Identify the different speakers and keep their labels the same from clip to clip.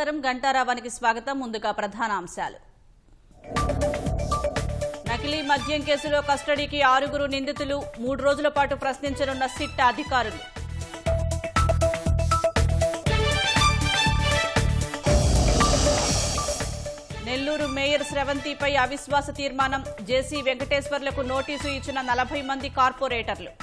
Speaker 1: నమస్కారం గంటారావానికి స్వాగతం. ముందుగా ప్రధాన అంశాలు. నకిలీ మద్యం కేసులో కస్టడీకి 6 నిందితులు. 3 రోజుల పాటు ప్రశ్నించనున్న సిట్ అధికారులు. నెల్లూరు మేయర్ స్రవంతిపై అవిశ్వాస తీర్మానం. జేసీ వెంకటేశ్వర్లకు నోటీసు ఇచ్చిన 40 మంది కార్పొరేటర్లు.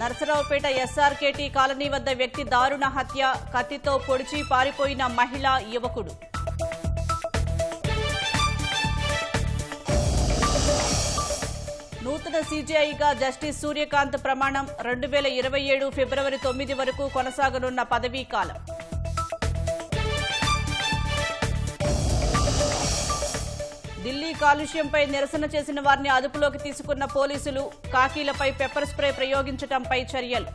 Speaker 1: నర్సరావుపేట ఎస్ఆర్కేటీ కాలనీ వద్ద వ్యక్తి దారుణ హత్య. కత్తితో పొడిచి పారిపోయిన మహిళా యువకుడు. నూతన సీజీఐగా జస్టిస్ సూర్యకాంత్ ప్రమాణం. 2027 ఫిబ్రవరి 9 వరకు కొనసాగనున్న పదవీకాలం. ఢిల్లీ కాలుష్యంపై నిరసన చేసిన వారిని అదుపులోకి తీసుకున్న పోలీసులు. కాకీలపై పెప్పర్ స్ప్రే ప్రయోగించడంపై చర్యలు.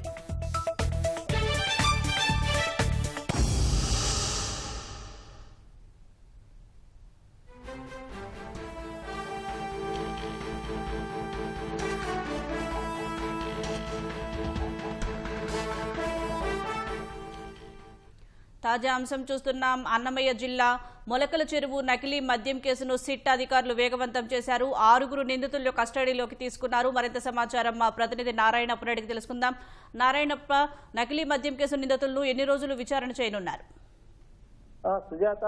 Speaker 1: తాజా అంశం చూస్తున్నాం. అన్నమయ్య జిల్లా మొలకల చెరువు నకిలీ మద్యం కేసును సిట్ అధికారులు వేగవంతం చేశారు. 6 నిందితులను కస్టడీలోకి తీసుకున్నారు. మరింత సమాచారం మా ప్రతినిధి నారాయణప్ప అడిగి తెలుసుకుందాం. నారాయణప్ప, నకిలీ మద్యం కేసు నిందితులను ఎన్ని రోజులు విచారణ చేయనున్నారు?
Speaker 2: సుజాత,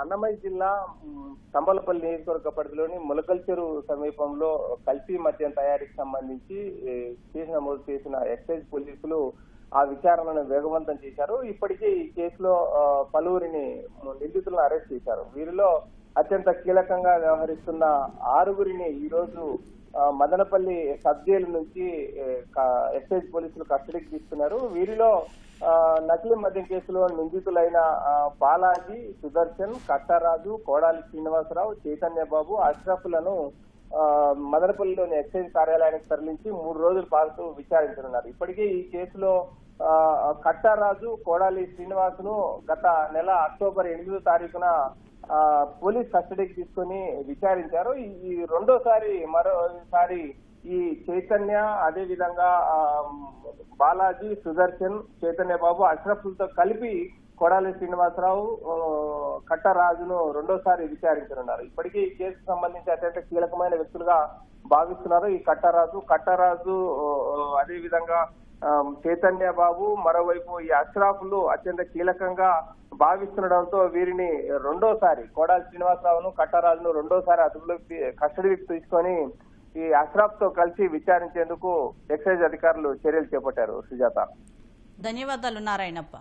Speaker 2: అన్నమయ్య జిల్లా తంబలపల్లి నియోజకవర్గ పరిధిలోని మొలకల చెరువు సమీపంలో కల్తీ మద్యం తయారీకి సంబంధించి కేసు నమోదు చేసిన ఎక్సైజ్ పోలీసులు ఆ విచారణను వేగవంతం చేశారు. ఇప్పటికే ఈ కేసులో పలువురిని నిందితులను అరెస్ట్ చేశారు. వీరిలో అత్యంత కీలకంగా వ్యవహరిస్తున్న 6 ఈ రోజు మదనపల్లి సబ్ జైలు నుంచి ఎక్సైజ్ పోలీసులు కస్టడీకి తీసుకున్నారు. వీరిలో నకిలీ మద్యం కేసులో నిందితులైన బాలాజీ, సుదర్శన్, కట్టరాజు, కోడాలి శ్రీనివాసరావు, చైతన్య బాబు, అష్రఫ్లను మదనపల్లిలోని ఎక్సైజ్ కార్యాలయానికి తరలించి 3 రోజుల పాటు విచారించనున్నారు. ఇప్పటికే ఈ కేసులో కట్టరాజు, కోడాలి శ్రీనివాసును గత నెల అక్టోబర్ 8వ తారీఖున పోలీస్ కస్టడీకి తీసుకుని విచారించారు. ఈ మరోసారి ఈ చైతన్య, అదే విధంగా బాలాజీ, సుదర్శన్, చైతన్య బాబు, అష్రఫ్లతో కలిపి కొడాలి శ్రీనివాసరావు, కట్టరాజును రెండోసారి విచారించనున్నారు. ఇప్పటికీ ఈ కేసుకు సంబంధించి అత్యంత కీలకమైన వ్యక్తులుగా భావిస్తున్నారు. ఈ కట్టరాజు అదే విధంగా చైతన్య బాబు, మరోవైపు ఈ అష్రాఫ్లు అత్యంత కీలకంగా భావిస్తుండడంతో వీరిని రెండోసారి కొడాలి శ్రీనివాసరావును, కట్టరాజును రెండోసారి అదుపులోకి కస్టడీకి తీసుకొని ఈ అష్రాఫ్ తో కలిసి విచారించేందుకు ఎక్సైజ్ అధికారులు చర్యలు చేపట్టారు. సుజాత,
Speaker 1: ధన్యవాదాలు నారాయణప్ప.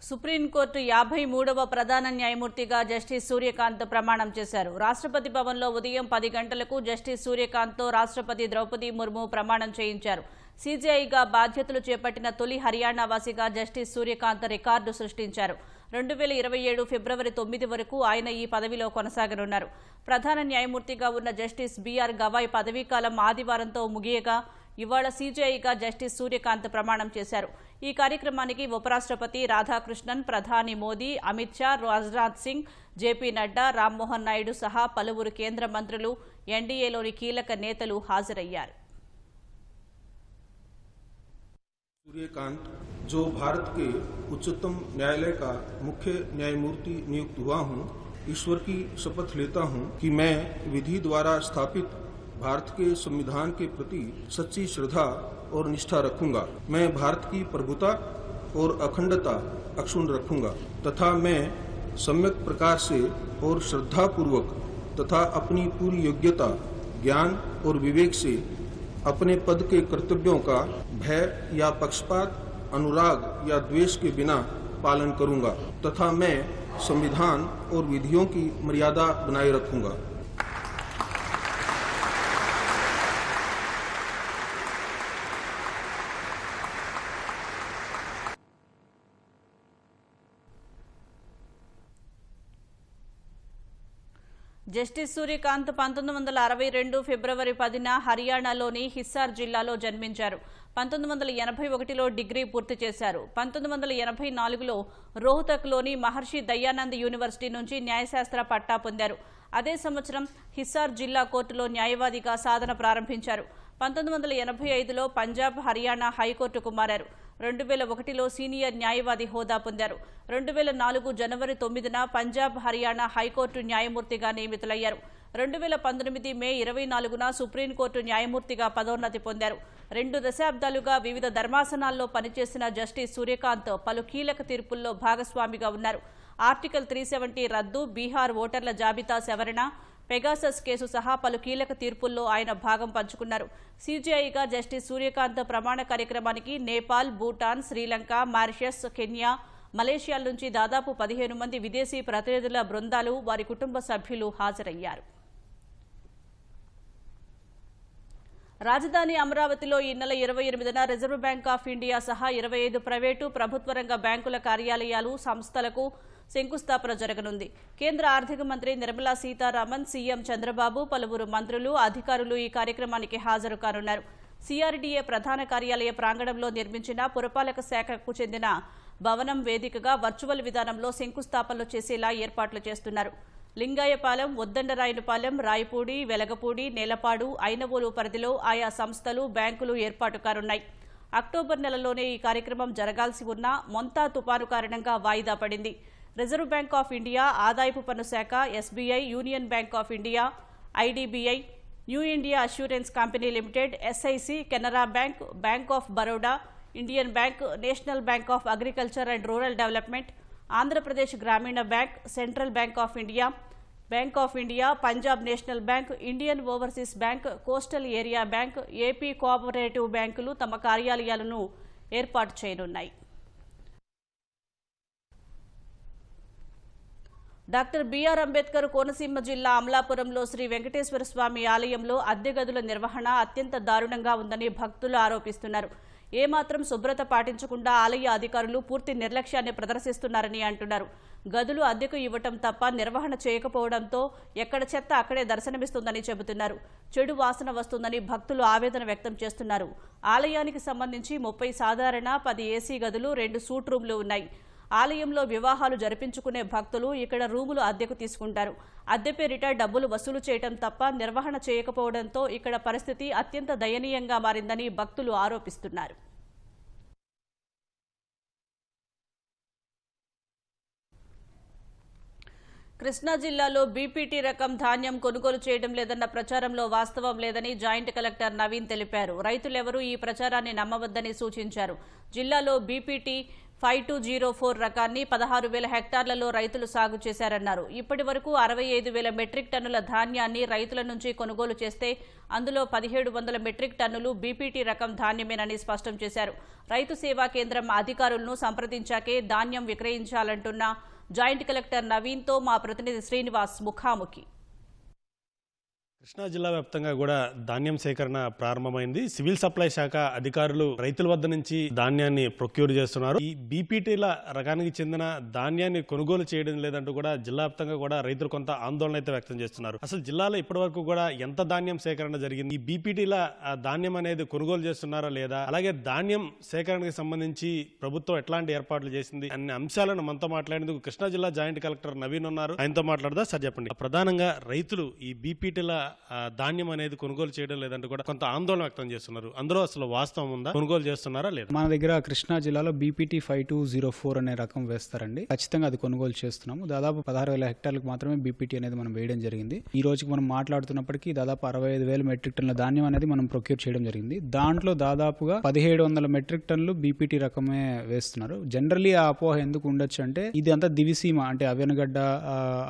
Speaker 1: సుప్రీంకోర్టు 53వ ప్రధాన న్యాయమూర్తిగా జస్టిస్ సూర్యకాంత్ ప్రమాణం చేశారు. రాష్ట్రపతి భవన్లో ఉదయం 10 గంటలకు జస్టిస్ సూర్యకాంత్తో రాష్ట్రపతి ద్రౌపది ముర్ము ప్రమాణం చేయించారు. సీజీఐగా బాధ్యతలు చేపట్టిన తొలి హర్యానా వాసిగా జస్టిస్ సూర్యకాంత్ రికార్డు సృష్టించారు. 2027 ఫిబ్రవరి 9 వరకు ఆయన ఈ పదవిలో కొనసాగనున్నారు. ప్రధాన న్యాయమూర్తిగా ఉన్న జస్టిస్ బీఆర్ గవాయ్ పదవీకాలం ఆదివారంతో ముగియగా ఇవాళ సీజీఐగా జస్టిస్ సూర్యకాంత్ ప్రమాణం చేశారు. ఈ కార్యక్రమానికి ఉపరాష్ట్రపతి రాధాకృష్ణన్, ప్రధాని మోదీ, అమిత్ షా, రాజ్నాథ్ సింగ్, జేపీ నడ్డా, రామ్మోహన్ నాయుడు సహా పలువురు కేంద్ర మంత్రులు, ఎన్డీఏలోని కీలక నేతలు హాజరయ్యారు.
Speaker 3: सूर्यकांत, जो भारत के उच्चतम न्यायालय का मुख्य न्यायमूर्ति नियुक्त हुआ हूं, ईश्वर की शपथ लेता हूं कि मैं विधि द्वारा स्थापित भारत के संविधान के प्रति सच्ची श्रद्धा और निष्ठा रखूंगा। मैं भारत की प्रभुता और अखंडता अक्षुण्ण रखूंगा तथा मैं सम्यक प्रकार से और श्रद्धापूर्वक तथा अपनी पूरी योग्यता, ज्ञान और विवेक से अपने पद के कर्तव्यों का भय या पक्षपात, अनुराग या द्वेष के बिना पालन करूंगा तथा मैं संविधान और विधियों की मर्यादा बनाए रखूंगा।
Speaker 1: జస్టిస్ సూర్యకాంత్ 1962 ఫిబ్రవరి 10న హర్యానాలోని హిస్సార్ జిల్లాలో జన్మించారు. 1981లో డిగ్రీ పూర్తి చేశారు. 1984లో రోహ్తక్లోని మహర్షి దయానంద్ యూనివర్సిటీ నుంచి న్యాయశాస్త్ర పట్టా పొందారు. అదే సంవత్సరం హిస్సార్ జిల్లా కోర్టులో న్యాయవాదిగా సాధన ప్రారంభించారు. 1985లో పంజాబ్, హర్యానా హైకోర్టుకు మారారు. 2001లో సీనియర్ న్యాయవాది హోదా పొందారు. 2004 జనవరి 9న పంజాబ్, హర్యానా హైకోర్టు న్యాయమూర్తిగా నియమితులయ్యారు. 2019 మే 24న సుప్రీంకోర్టు న్యాయమూర్తిగా పదోన్నతి పొందారు. 2 దశాబ్దాలుగా వివిధ ధర్మాసనాల్లో పనిచేసిన జస్టిస్ సూర్యకాంత్ పలు కీలక తీర్పుల్లో భాగస్వామిగా ఉన్నారు. ఆర్టికల్ 370 రద్దు, బీహార్ ఓటర్ల జాబితా సవరణ, పెగాసస్ కేసు సహా పలు కీలక తీర్పుల్లో ఆయన భాగం పంచుకున్నారు. సీజేఐగా జస్టిస్ సూర్యకాంత్ ప్రమాణ కార్యక్రమానికి నేపాల్, భూటాన్, శ్రీలంక, మారిషస్, కెన్యా, మలేషియాల నుంచి దాదాపు 15 మంది విదేశీ ప్రతినిధుల బృందాలు, వారి కుటుంబ సభ్యులు హాజరయ్యారు. రాజధాని అమరావతిలో ఈ నెల 28న రిజర్వ్ బ్యాంక్ ఆఫ్ ఇండియా సహా 25 ప్రైవేటు, ప్రభుత్వ రంగ బ్యాంకుల కార్యాలయాలు, సంస్థలకు శంకుస్థాపన జరగనుంది. కేంద్ర ఆర్థిక మంత్రి నిర్మలా సీతారామన్, సీఎం చంద్రబాబు, పలువురు మంత్రులు, అధికారులు ఈ కార్యక్రమానికి హాజరు కానున్నారు. సిఆర్డీఏ ప్రధాన కార్యాలయ ప్రాంగణంలో నిర్మించిన పురపాలక శాఖకు చెందిన భవనం వేదికగా వర్చువల్ విధానంలో శంకుస్థాపనలు చేసేలా ఏర్పాట్లు చేస్తున్నారు. లింగాయపాలెం, ఉద్దండరాయునిపాలెం, రాయపూడి, వెలగపూడి, నేలపాడు, ఐనవోలు పరిధిలో ఆయా సంస్థలు, బ్యాంకులు ఏర్పాటు కానున్నాయి. అక్టోబర్ నెలలోనే ఈ కార్యక్రమం జరగాల్సి ఉన్న మొంతా తుపాను కారణంగా వాయిదా పడింది. రిజర్వ్ బ్యాంక్ ఆఫ్ ఇండియా, ఆదాయపు పన్ను శాఖ, SBI, Union Bank of India, IDBI, New India Assurance Company Limited, SIC, Canara Bank, Bank of Baroda, Indian Bank, National Bank of Agriculture and Rural Development, Andhra Pradesh Grameena bank, Central Bank of India, Punjab National Bank, Indian Overseas Bank, coastal area bank, AP cooperative బ్యాంకులు తమ కార్యాలయాలను ఏర్పాటు చేయనున్నాయి. Doctor BR Ambedkar Konaseema జిల్లా అమలాపురంలో శ్రీ వెంకటేశ్వర స్వామి ఆలయంలో అద్దె గదుల నిర్వహణ అత్యంత దారుణంగా ఉందని భక్తులు ఆరోపిస్తున్నారు. ఏమాత్రం శుభ్రత పాటించకుండా ఆలయ అధికారులు పూర్తి నిర్లక్ష్యాన్ని ప్రదర్శిస్తున్నారని అంటున్నారు. గదులు అద్దెకు ఇవ్వటం తప్ప నిర్వహణ చేయకపోవడంతో ఎక్కడ చెత్త అక్కడే దర్శనమిస్తుందని చెబుతున్నారు. చెడు వాసన వస్తుందని భక్తులు ఆవేదన వ్యక్తం చేస్తున్నారు. ఆలయానికి సంబంధించి 30 సాధారణ, 10 ఏసీ గదులు, 2 సూట్ రూమ్లు ఉన్నాయి. ఆలయంలో వివాహాలు జరిపించుకునే భక్తులు ఇక్కడ రూములు అద్దెకు తీసుకుంటారు. అద్దె పేరిట డబ్బులు వసూలు చేయటం తప్ప నిర్వహణ చేయకపోవడంతో ఇక్కడ పరిస్థితి అత్యంత దయనీయంగా మారిందని భక్తులు ఆరోపిస్తున్నారు. కృష్ణా జిల్లాలో బీపీటీ రకం ధాన్యం కొనుగోలు చేయడం లేదన్న ప్రచారంలో వాస్తవం లేదని జాయింట్ కలెక్టర్ నవీన్ తెలిపారు. రైతులెవరూ ఈ ప్రచారాన్ని నమ్మవద్దని సూచించారు. జిల్లాలో బీపీటీ 5204 రకాన్ని 16,000 హెక్టార్లలో రైతులు సాగు చేశారన్నారు. ఇప్పటి వరకు 65,000 మెట్రిక్ టన్నుల ధాన్యాన్ని రైతుల నుంచి కొనుగోలు చేస్తే అందులో 1,700 మెట్రిక్ టన్నులు బీపీటీ రకం ధాన్యమేనని స్పష్టం చేశారు. రైతు సేవా కేంద్రం అధికారులను సంప్రదించాకే ధాన్యం విక్రయించాలంటున్న జాయింట్ కలెక్టర్ నవీన్తో మా ప్రతినిధి శ్రీనివాస్ ముఖాముఖి.
Speaker 4: కృష్ణా జిల్లా వ్యాప్తంగా కూడా ధాన్యం సేకరణ ప్రారంభమైంది. సివిల్ సప్లై శాఖ అధికారులు రైతుల వద్ద నుంచి ధాన్యాన్ని ప్రొక్యూర్ చేస్తున్నారు. ఈ బీపీటీల రకానికి చెందిన ధాన్యాన్ని కొనుగోలు చేయడం లేదంటూ కూడా జిల్లా వ్యాప్తంగా కూడా రైతులు కొంత ఆందోళన అయితే వ్యక్తం చేస్తున్నారు. అసలు జిల్లాలో ఇప్పటి వరకు కూడా ఎంత ధాన్యం సేకరణ జరిగింది, ఈ బీపీటీల ధాన్యం అనేది కొనుగోలు చేస్తున్నారా లేదా, అలాగే ధాన్యం సేకరణకు సంబంధించి ప్రభుత్వం ఎట్లాంటి ఏర్పాట్లు చేసింది అనే అంశాలను మనతో మాట్లాడేందుకు కృష్ణా జిల్లా జాయింట్ కలెక్టర్ నవీన్ ఉన్నారు. ఆయనతో మాట్లాడదా సార్ చెప్పండి. ప్రధానంగా రైతులు ఈ బీపీటీల ధాన్యం అనేది కొనుగోలు చేయడం లేదంటే కూడా కొంత ఆందోళన వ్యక్తం చేస్తున్నారు. అందులో అసలు వాస్తవం ఉందా, కొనుగోలు చేస్తున్నారా లేదా?
Speaker 5: మన దగ్గర కృష్ణా జిల్లాలో బీపీటీ 5204 అనే రకం వేస్తారండి. ఖచ్చితంగా అది కొనుగోలు చేస్తున్నాము. దాదాపు 16,000 హెక్టార్లకు మాత్రమే బీపీటీ అనేది మనం వేయడం జరిగింది. ఈ రోజుకి మనం మాట్లాడుతున్నప్పటికీ దాదాపు 65,000 మెట్రిక్ టన్నుల ధాన్యం అనేది మనం ప్రొక్యూర్ చేయడం జరిగింది. దాంట్లో దాదాపుగా 1,700 మెట్రిక్ టన్నులు బీపీటీ రకమే వేస్తున్నారు. జనరల్లీ ఆ అపోహ ఎందుకు ఉండొచ్చు అంటే ఇది అంతా దివిసీమ అంటే అవ్యనగడ్డ,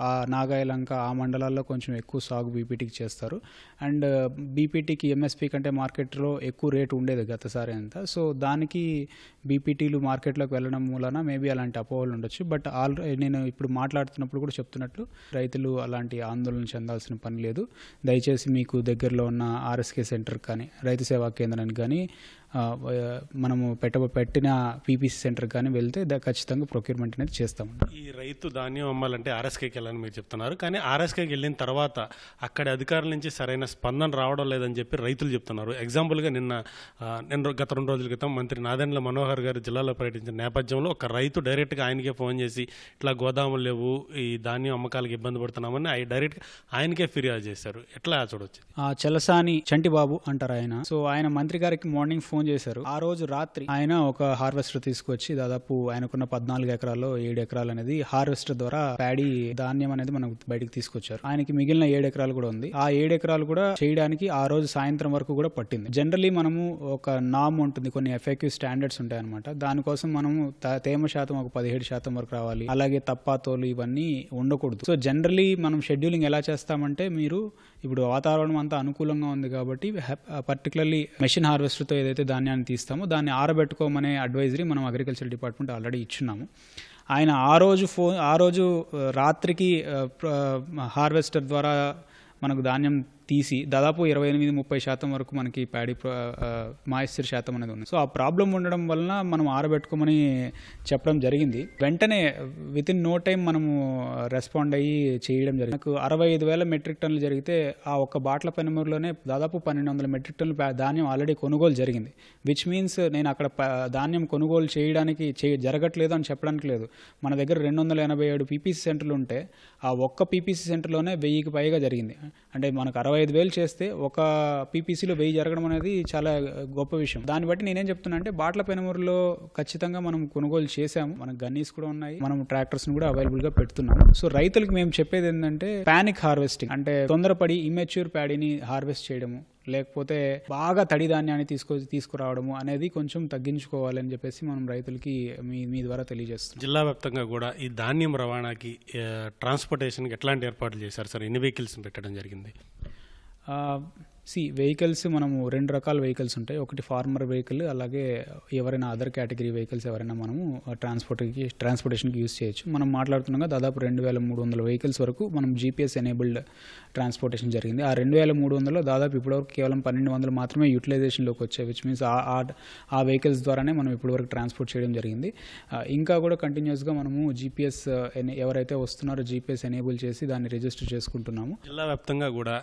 Speaker 5: ఆ నాగాయలంక ఆ మండలాల్లో కొంచెం ఎక్కువ సాగు బీపీటీకి చేస్తారు. అండ్ బీపీటీకి ఎంఎస్పీ కంటే మార్కెట్లో ఎక్కువ రేటు ఉండేది గతసారి అంతా. సో దానికి బీపీటీలు మార్కెట్లోకి వెళ్ళడం మూలన మేబీ అలాంటి అపోహలు ఉండొచ్చు. బట్ నేను ఇప్పుడు మాట్లాడుతున్నప్పుడు కూడా చెప్తున్నట్లు రైతులు అలాంటి ఆందోళన చెందాల్సిన పని లేదు. దయచేసి మీకు దగ్గరలో ఉన్న ఆర్ఎస్కే సెంటర్ కానీ రైతు సేవా కేంద్రానికి కానీ మనము పెట్టిన పీపీసీ సెంటర్ కానీ వెళ్తే ఖచ్చితంగా ప్రొక్యూర్మెంట్ అనేది చేస్తాం.
Speaker 4: ఈ రైతు ధాన్యం అమ్మాలంటే ఆర్ఎస్కేకి వెళ్ళాలని మీరు చెప్తున్నారు, కానీ ఆర్ఎస్కేకి వెళ్ళిన తర్వాత అక్కడి అధికారుల నుంచి సరైన స్పందన రావడం లేదని చెప్పి రైతులు చెప్తున్నారు. ఎగ్జాంపుల్గా గత 2 రోజుల క్రితం మంత్రి నాదెండ్ల మనోహర్ గారు జిల్లాలో పర్యటించిన నేపథ్యంలో ఒక రైతు డైరెక్ట్గా ఆయనకే ఫోన్ చేసి ఇట్లా గోదాములు లేవు, ఈ ధాన్యం అమ్మకాలకు ఇబ్బంది పడుతున్నామని డైరెక్ట్గా ఆయనకే ఫిర్యాదు చేశారు. ఎట్లా చూడొచ్చు?
Speaker 5: చలసాని చంటిబాబు అంటారు ఆయన. సో ఆయన మంత్రి గారికి మార్నింగ్ ఫోన్ చేశారు. ఆ రోజు రాత్రి ఆయన ఒక హార్వెస్టర్ తీసుకొచ్చి దాదాపు ఆయనకున్న 14 ఎకరాల్లో 7 ఎకరాలు అనేది హార్వెస్టర్ ద్వారా ప్యాడీ ధాన్యం అనేది మనకు బయటకు తీసుకొచ్చారు. ఆయనకి మిగిలిన 7 ఎకరాలు కూడా ఉంది. ఆ 7 ఎకరాలు కూడా చేయడానికి ఆ రోజు సాయంత్రం వరకు కూడా పట్టింది. జనరలీ మనము ఒక నామ్ ఉంటుంది, కొన్ని ఎఫ్ఏక్యూ స్టాండర్డ్స్ ఉంటాయి అనమాట. దానికోసం మనము తేమ శాతం ఒక 17% వరకు రావాలి, అలాగే తప్పాతోలు ఇవన్నీ ఉండకూడదు. సో జనరలీ మనం షెడ్యూలింగ్ ఎలా చేస్తామంటే, మీరు ఇప్పుడు వాతావరణం అంతా అనుకూలంగా ఉంది కాబట్టి పర్టికులర్లీ మెషిన్ హార్వెస్టర్తో ఏదైతే ధాన్యాన్ని తీస్తామో దాన్ని ఆరబెట్టుకోమనే అడ్వైజరీ మనం అగ్రికల్చర్ డిపార్ట్మెంట్ ఆల్రెడీ ఇచ్చున్నాము. ఆయన ఆ రోజు రాత్రికి హార్వెస్టర్ ద్వారా మనకు ధాన్యం తీసి దాదాపు 28-30% వరకు మనకి ప్యాడీ మాయిశ్చర్ శాతం అనేది ఉంది. సో ఆ ప్రాబ్లం ఉండడం వలన మనం ఆరబెట్టుకోమని చెప్పడం జరిగింది. వెంటనే విత్ ఇన్ నో టైం మనము రెస్పాండ్ అయ్యి చేయడం జరిగింది. నాకు 65,000 మెట్రిక్ టన్నులు జరిగితే ఆ ఒక్క బాట్ల పెనుమూరులోనే దాదాపు 1,200 మెట్రిక్ టన్నులు ధాన్యం ఆల్రెడీ కొనుగోలు జరిగింది. విచ్ మీన్స్ నేను అక్కడ ధాన్యం కొనుగోలు చేయడానికి జరగట్లేదు అని చెప్పడానికి లేదు. మన దగ్గర 287 పీపీసీ సెంటర్లు ఉంటే ఆ ఒక్క పీపీసీ సెంటర్లోనే 1000కి పైగా జరిగింది. అంటే మనకు 65,000 చేస్తే ఒక పీపీసీలో 1000 జరగడం అనేది చాలా గొప్ప విషయం. దాన్ని బట్టి నేనేం చెప్తున్నా అంటే, బాట్ల పెనుమూరులో ఖచ్చితంగా మనం కొనుగోలు చేశాము. మనకు గన్నీస్ కూడా ఉన్నాయి, మనం ట్రాక్టర్స్ కూడా అవైలబుల్ గా పెడుతున్నాము. సో రైతులకు మేము చెప్పేది ఏంటంటే, పానిక్ హార్వెస్టింగ్ అంటే తొందరపడి ఇమ్మెచ్యూర్ ప్యాడీని హార్వెస్ట్ చేయడము, లేకపోతే బాగా తడి ధాన్యాన్ని తీసుకురావడము అనేది కొంచెం తగ్గించుకోవాలని చెప్పేసి మనం రైతులకి మీ ద్వారా తెలియజేస్తున్నాం.
Speaker 4: జిల్లా వ్యాప్తంగా కూడా ఈ ధాన్యం రవాణాకి ట్రాన్స్పోర్టేషన్కి ఎట్లాంటి ఏర్పాట్లు చేశారు సార్? ఎన్ని వెహికల్స్ పెట్టడం జరిగింది?
Speaker 5: వెహికల్స్ మనము 2 రకాల వెహికల్స్ ఉంటాయి. ఒకటి ఫార్మర్ వెహికల్, అలాగే ఎవరైనా అదర్ కేటగిరీ వెహికల్స్ ఎవరైనా మనము ట్రాన్స్పోర్టేషన్కి యూజ్ చేయొచ్చు. మనం మాట్లాడుతున్నాగా దాదాపు 2,300 వెహికల్స్ వరకు మనం జీపీఎస్ ఎనేబుల్డ్ ట్రాన్స్పోర్టేషన్ జరిగింది. ఆ 2,300లో దాదాపు ఇప్పటివరకు కేవలం 1,200 మాత్రమే యూటిలైజేషన్లోకి వచ్చాయి. విచ్ మీన్స్ ఆ వెహికల్స్ ద్వారానే మనం ఇప్పటివరకు ట్రాన్స్పోర్ట్ చేయడం జరిగింది. ఇంకా కూడా కంటిన్యూస్గా మనము జీపీఎస్ ఎవరైతే వస్తున్నారో జీపీఎస్ ఎనేబుల్ చేసి దాన్ని రిజిస్టర్ చేసుకుంటున్నాము.
Speaker 4: జిల్లా వ్యాప్తంగా కూడా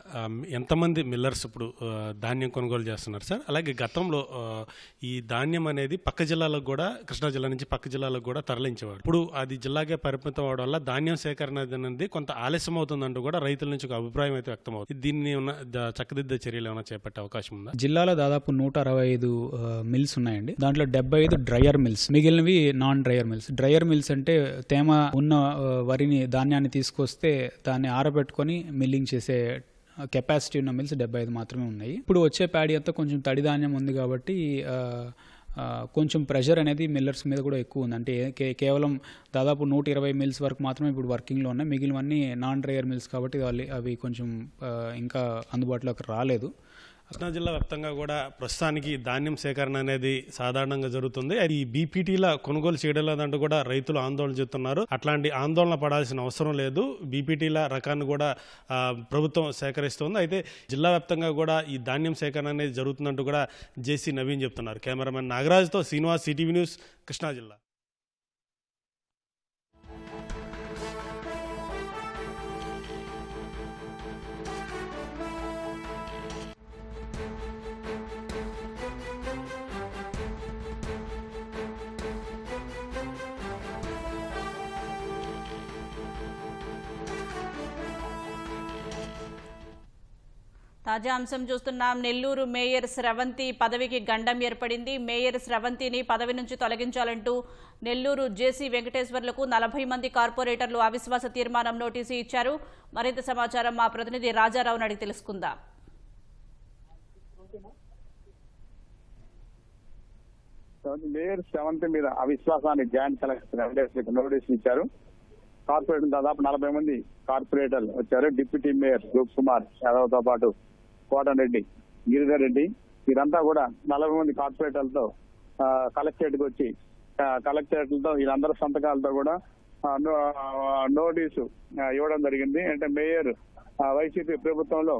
Speaker 4: ఎంతమంది మిల్లర్స్ ఇప్పుడు ధాన్యం కొనుగోలు చేస్తున్నారు సార్? అలాగే గతంలో ఈ ధాన్యం అనేది పక్క జిల్లాలకు కూడా, కృష్ణా జిల్లా నుంచి పక్క జిల్లాలకు కూడా తరలించేవాడు. ఇప్పుడు అది జిల్లాకే పరిమితం అవడం వల్ల ధాన్యం సేకరణ అనేది కొంత ఆలస్యం అవుతుందంటూ కూడా రైతుల నుంచి ఒక అభిప్రాయం అయితే వ్యక్తం అవుతుంది. దీన్ని చక్కదిద్దే చర్యలు ఏమైనా చేపట్టే అవకాశం ఉందా?
Speaker 5: జిల్లాలో దాదాపు 165 మిల్స్ ఉన్నాయండి. దాంట్లో 75 డ్రయర్ మిల్స్, మిగిలినవి non dryer mills. Dryer mills అంటే తేమ ఉన్న వరిని ధాన్యాన్ని తీసుకొస్తే దాన్ని ఆరబెట్టుకొని మిల్లింగ్ చేసే కెపాసిటీ ఉన్న మిల్స్ 75 మాత్రమే ఉన్నాయి. ఇప్పుడు వచ్చే ప్యాడీ అంతా కొంచెం తడి ధాన్యం ఉంది కాబట్టి కొంచెం ప్రెషర్ అనేది మిల్లర్స్ మీద కూడా ఎక్కువ ఉంది. అంటే కేవలం దాదాపు 120 మిల్స్ వరకు మాత్రమే ఇప్పుడు వర్కింగ్లో ఉన్నాయి. మిగిలినవన్నీ నాన్ డ్రయర్ మిల్స్ కాబట్టి అవి కొంచెం ఇంకా అందుబాటులోకి రాలేదు.
Speaker 4: కృష్ణా జిల్లా వ్యాప్తంగా కూడా ప్రస్తుతానికి ధాన్యం సేకరణ అనేది సాధారణంగా జరుగుతుంది. అది బీపీటీల కొనుగోలు చేయడం లేదంటూ కూడా రైతులు ఆందోళన చెప్తున్నారు. అట్లాంటి ఆందోళన పడాల్సిన అవసరం లేదు. బీపీటీల రకాన్ని కూడా ప్రభుత్వం సేకరిస్తుంది. అయితే జిల్లా వ్యాప్తంగా కూడా ఈ ధాన్యం సేకరణ అనేది జరుగుతుందంటూ కూడా జేసీ నవీన్ చెప్తున్నారు. కెమెరామెన్ నాగరాజ్తో శ్రీనివాస్, సిటీవీ న్యూస్, కృష్ణా జిల్లా.
Speaker 1: తాజా అంశం చూస్తున్నాం. నెల్లూరు మేయర్ స్రవంతి పదవికి గండం ఏర్పడింది. మేయర్ స్రవంతిని పదవి నుంచి తొలగించాలంటూ నెల్లూరు జేసీ వెంకటేశ్వర్లకు 40 మంది కార్పొరేటర్లు అవిశ్వాస తీర్మానం నోటీసు ఇచ్చారు. మరింత సమాచారం మా ప్రతినిధి రాజారావుని అడిగి తెలుసుకుందాం.
Speaker 6: మేయర్ స్రవంతి మీద అవిశ్వాసాన్ని జాయింట్ కలెక్టర్ వెంకటేశ్వరికి నోటీసు ఇచ్చారు. కార్పొరేటర్ దాదాపు 40 మంది కార్పొరేటర్లు వచ్చారు. డిప్యూటీ మేయర్ రూప్ కుమార్ యాదవ్తో పాటు కోటరెడ్డి, గిరిధర్ రెడ్డి, వీరంతా కూడా 40 మంది కార్పొరేటర్లతో కలెక్టరేట్ కి వచ్చి కలెక్టరేట్లతో వీళ్ళందరూ సంతకాలతో కూడా నోటీసు ఇవ్వడం జరిగింది. అంటే మేయర్ వైసీపీ ప్రభుత్వంలో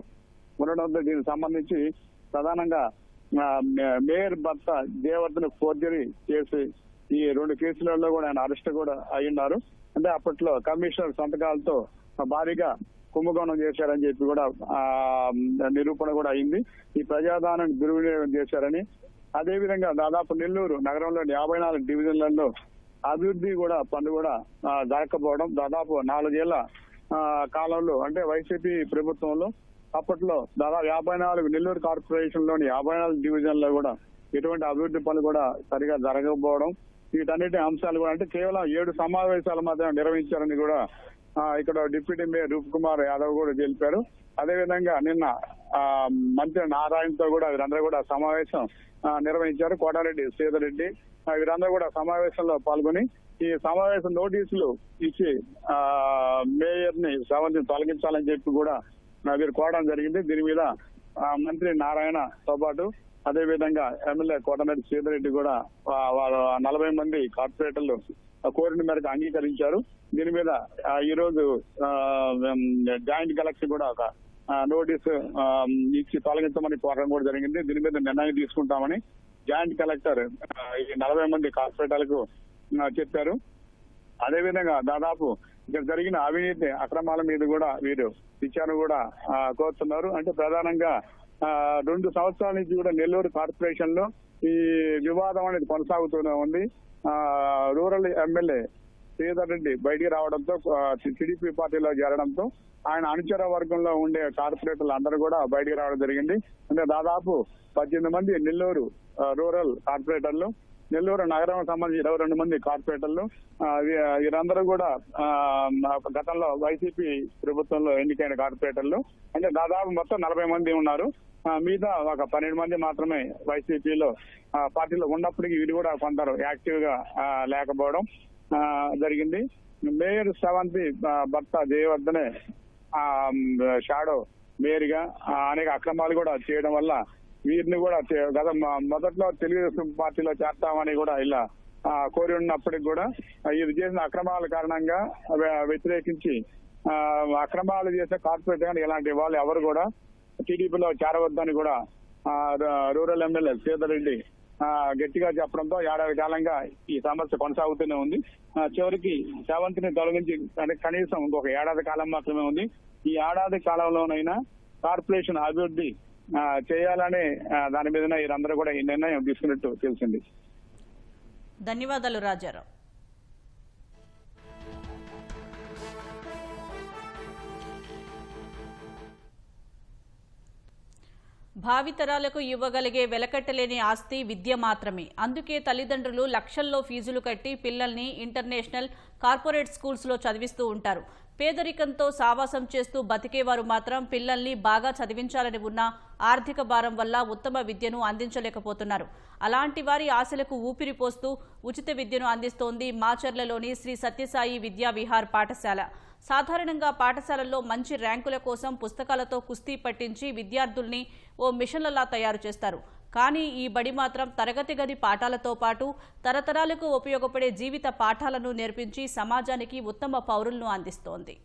Speaker 6: ఉండడంతో దీనికి సంబంధించి ప్రధానంగా మేయర్ భర్త జయవర్ధన్ ఫోర్జరీ చేసి ఈ 2 కేసులలో కూడా ఆయన అరెస్ట్ కూడా అయ్యున్నారు. అంటే అప్పట్లో కమిషనర్ సంతకాలతో భారీగా కుంభకోణం చేశారని చెప్పి కూడా నిరూపణ కూడా అయింది. ఈ ప్రజాదానాన్ని దుర్వినియోగం చేశారని, అదేవిధంగా దాదాపు నెల్లూరు నగరంలోని 54 డివిజన్లలో అభివృద్ధి కూడా పనులు కూడా జరగకపోవడం, దాదాపు 4 ఏళ్ల కాలంలో అంటే వైసీపీ ప్రభుత్వంలో అప్పట్లో దాదాపు 54 నెల్లూరు కార్పొరేషన్ లోని 54 డివిజన్లో కూడా ఎటువంటి అభివృద్ధి పనులు కూడా సరిగా జరగకపోవడం, వీటన్నిటి అంశాలు కూడా అంటే కేవలం 7 సమావేశాలు మాత్రమే నిర్వహించారని కూడా ఇక్కడ డిప్యూటీ మేయర్ రూప్ కుమార్ యాదవ్ కూడా తెలిపారు. అదేవిధంగా నిన్న మంత్రి నారాయణతో కూడా వీరందరూ కూడా సమావేశం నిర్వహించారు. కోటారెడ్డి శ్రీధర్ రెడ్డి వీరందరూ కూడా సమావేశంలో పాల్గొని ఈ సమావేశం నోటీసులు ఇచ్చి మేయర్ ని సెవెంత్ని తొలగించాలని చెప్పి కూడా వీరు కోరడం జరిగింది. దీని మీద మంత్రి నారాయణతో పాటు అదేవిధంగా ఎమ్మెల్యే కోటమిరెడ్డి శ్రీధర్ రెడ్డి కూడా వాళ్ళ 40 మంది కార్పొరేటర్లు కోరిన మేరకు అంగీకరించారు. దీని మీద ఈ రోజు జాయింట్ కలెక్టర్ కూడా ఒక నోటీసు ఇచ్చి తొలగించమని కోరడం కూడా జరిగింది. దీని మీద నిర్ణయం తీసుకుంటామని జాయింట్ కలెక్టర్ ఈ 40 మంది కార్పొరేటర్లకు చెప్పారు. అదేవిధంగా దాదాపు ఇక్కడ జరిగిన అవినీతి అక్రమాల మీద కూడా వీరు విచారణ కూడా కోరుతున్నారు. అంటే ప్రధానంగా 2 సంవత్సరాల నుంచి కూడా నెల్లూరు కార్పొరేషన్ లో ఈ వివాదం అనేది కొనసాగుతూనే ఉంది. రూరల్ ఎమ్మెల్యే శ్రీధర్ రెడ్డి బయటికి రావడంతో టీడీపీ పార్టీలో చేరడంతో ఆయన అనుచర వర్గంలో ఉండే కార్పొరేటర్లు అందరూ కూడా బయటికి రావడం జరిగింది. అంటే దాదాపు 18 మంది నెల్లూరు రూరల్ కార్పొరేటర్లు, నెల్లూరు నగరం సంబంధించి 22 మంది కార్పొరేటర్లు, వీరందరూ కూడా గతంలో వైసీపీ ప్రభుత్వంలో ఎన్నికైన కార్పొరేటర్లు. అంటే దాదాపు మొత్తం 40 మంది ఉన్నారు. మీద ఒక 12 మంది మాత్రమే వైసీపీలో పార్టీలో ఉన్నప్పటికీ వీరు కూడా కొందరు యాక్టివ్ గా లేకపోవడం జరిగింది. మేయర్ సెవెంతి భర్త జయవర్ధనే షాడో మేయర్ గా అనేక అక్రమాలు కూడా చేయడం వల్ల వీరిని కూడా గత మొదట్లో తెలుగుదేశం పార్టీలో చేస్తామని కూడా ఇలా కోరి ఉన్నప్పటికి కూడా ఇది చేసిన అక్రమాల కారణంగా వ్యతిరేకించి అక్రమాలు చేసే కార్పొరేట్ కానీ ఇలాంటి వాళ్ళు ఎవరు కూడా టీడీపీలో చేరవద్దని కూడా రూరల్ ఎమ్మెల్యే శ్రీధర్ రెడ్డి గట్టిగా చెప్పడంతో 1 ఏడాది కాలంగా ఈ సమస్య కొనసాగుతూనే ఉంది. చివరికి సెవెంత్ని తొలగించి కనీసం ఇంకొక 1 ఏడాది కాలం మాత్రమే ఉంది. ఈ 1 ఏడాది కాలంలోనైనా కార్పొరేషన్ అభివృద్ధి చేయాలని దాని మీద వీరందరూ కూడా ఈ నిర్ణయం తీసుకున్నట్టు తెలిసింది.
Speaker 1: ధన్యవాదాలు రాజారావు. భావితరాలకు ఇవ్వగలిగే వెలకట్టలేని ఆస్తి విద్య మాత్రమే. అందుకే తల్లిదండ్రులు లక్షల్లో ఫీజులు కట్టి పిల్లల్ని ఇంటర్నేషనల్, కార్పొరేట్ స్కూల్స్లో చదివిస్తూ ఉంటారు. పేదరికంతో సావాసం చేస్తూ బతికేవారు మాత్రం పిల్లల్ని బాగా చదివించాలని ఉన్న ఆర్థిక భారం వల్ల ఉత్తమ విద్యను అందించలేకపోతున్నారు. అలాంటి వారి ఆశలకు ఊపిరి పోస్తూ ఉచిత విద్యను అందిస్తోంది మాచర్లలోని శ్రీ సత్యసాయి విద్యా విహార్ పాఠశాల. సాధారణంగా పాఠశాలల్లో మంచి ర్యాంకుల కోసం పుస్తకాలతో కుస్తీ పట్టించి విద్యార్థుల్ని ఓ మిషన్లలా తయారు చేస్తారు. కానీ ఈ బడి మాత్రం తరగతి గది పాఠాలతో పాటు తరతరాలకు ఉపయోగపడే జీవిత పాఠాలను నేర్పించి సమాజానికి ఉత్తమ పౌరులను అందిస్తోంది.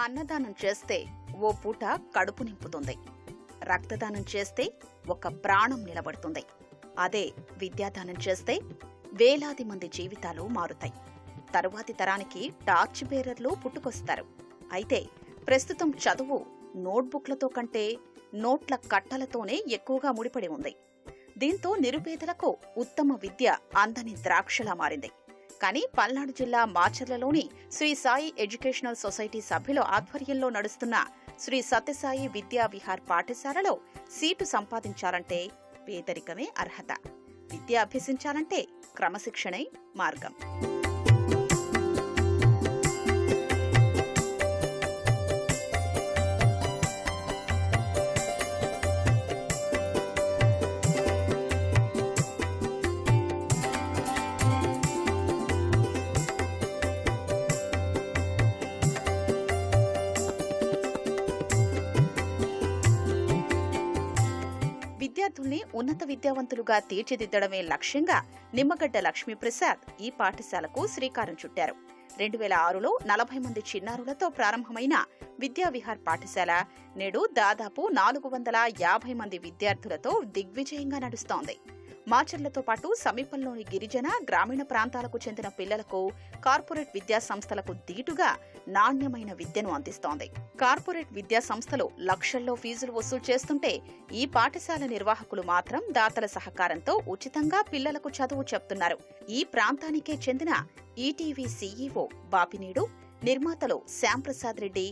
Speaker 7: అన్నదానం చేస్తే ఓ పూట కడుపు నింపుతుంది. రక్తదానం చేస్తే ఒక ప్రాణం నిలబడుతుంది. అదే విద్యాదానం చేస్తే వేలాది మంది జీవితాలు మారుతాయి. తరువాతి తరానికి టార్చ్ బేరర్లు పుట్టుకొస్తారు. అయితే ప్రస్తుతం చదువు నోట్బుక్లతో కంటే నోట్ల కట్టలతోనే ఎక్కువగా ముడిపడి ఉంది. దీంతో నిరుపేదలకు ఉత్తమ విద్య అందని ద్రాక్షలా మారింది. కానీ పల్నాడు జిల్లా మాచర్లలోని శ్రీ సాయి ఎడ్యుకేషనల్ సొసైటీ సభ్యుల ఆధ్వర్యంలో నడుస్తున్న శ్రీ సత్యసాయి విద్యా విహార్ పాఠశాలలో సీటు సంపాదించాలంటే పేదరికమే అర్హత. విద్య అభ్యసించాలంటే క్రమశిక్షణే మార్గం. విద్యార్థుల్ని ఉన్నత విద్యావంతులుగా తీర్చిదిద్దడమే లక్ష్యంగా నిమ్మగడ్డ లక్ష్మీప్రసాద్ ఈ పాఠశాలకు శ్రీకారం చుట్టారు. 2006లో 40 మంది చిన్నారులతో ప్రారంభమైన విద్యావిహార్ పాఠశాల నేడు దాదాపు 450 మంది విద్యార్థులతో దిగ్విజయంగా నడుస్తోంది. మాచర్లతో పాటు సమీపంలోని గిరిజన, గ్రామీణ ప్రాంతాలకు చెందిన పిల్లలకు కార్పొరేట్ విద్యా సంస్థలకు దీటుగా నాణ్యమైన విద్యను అందిస్తోంది. కార్పొరేట్ విద్యా సంస్థలు లక్షల్లో ఫీజులు వసూలు చేస్తుంటే ఈ పాఠశాల నిర్వాహకులు మాత్రం దాతల సహకారంతో ఉచితంగా పిల్లలకు చదువు చెప్తున్నారు. ఈ ప్రాంతానికే చెందిన ఈటీవీ సీఈఓ బాపినీడు, నిర్మాతలు శ్యాంప్రసాద్ రెడ్డి,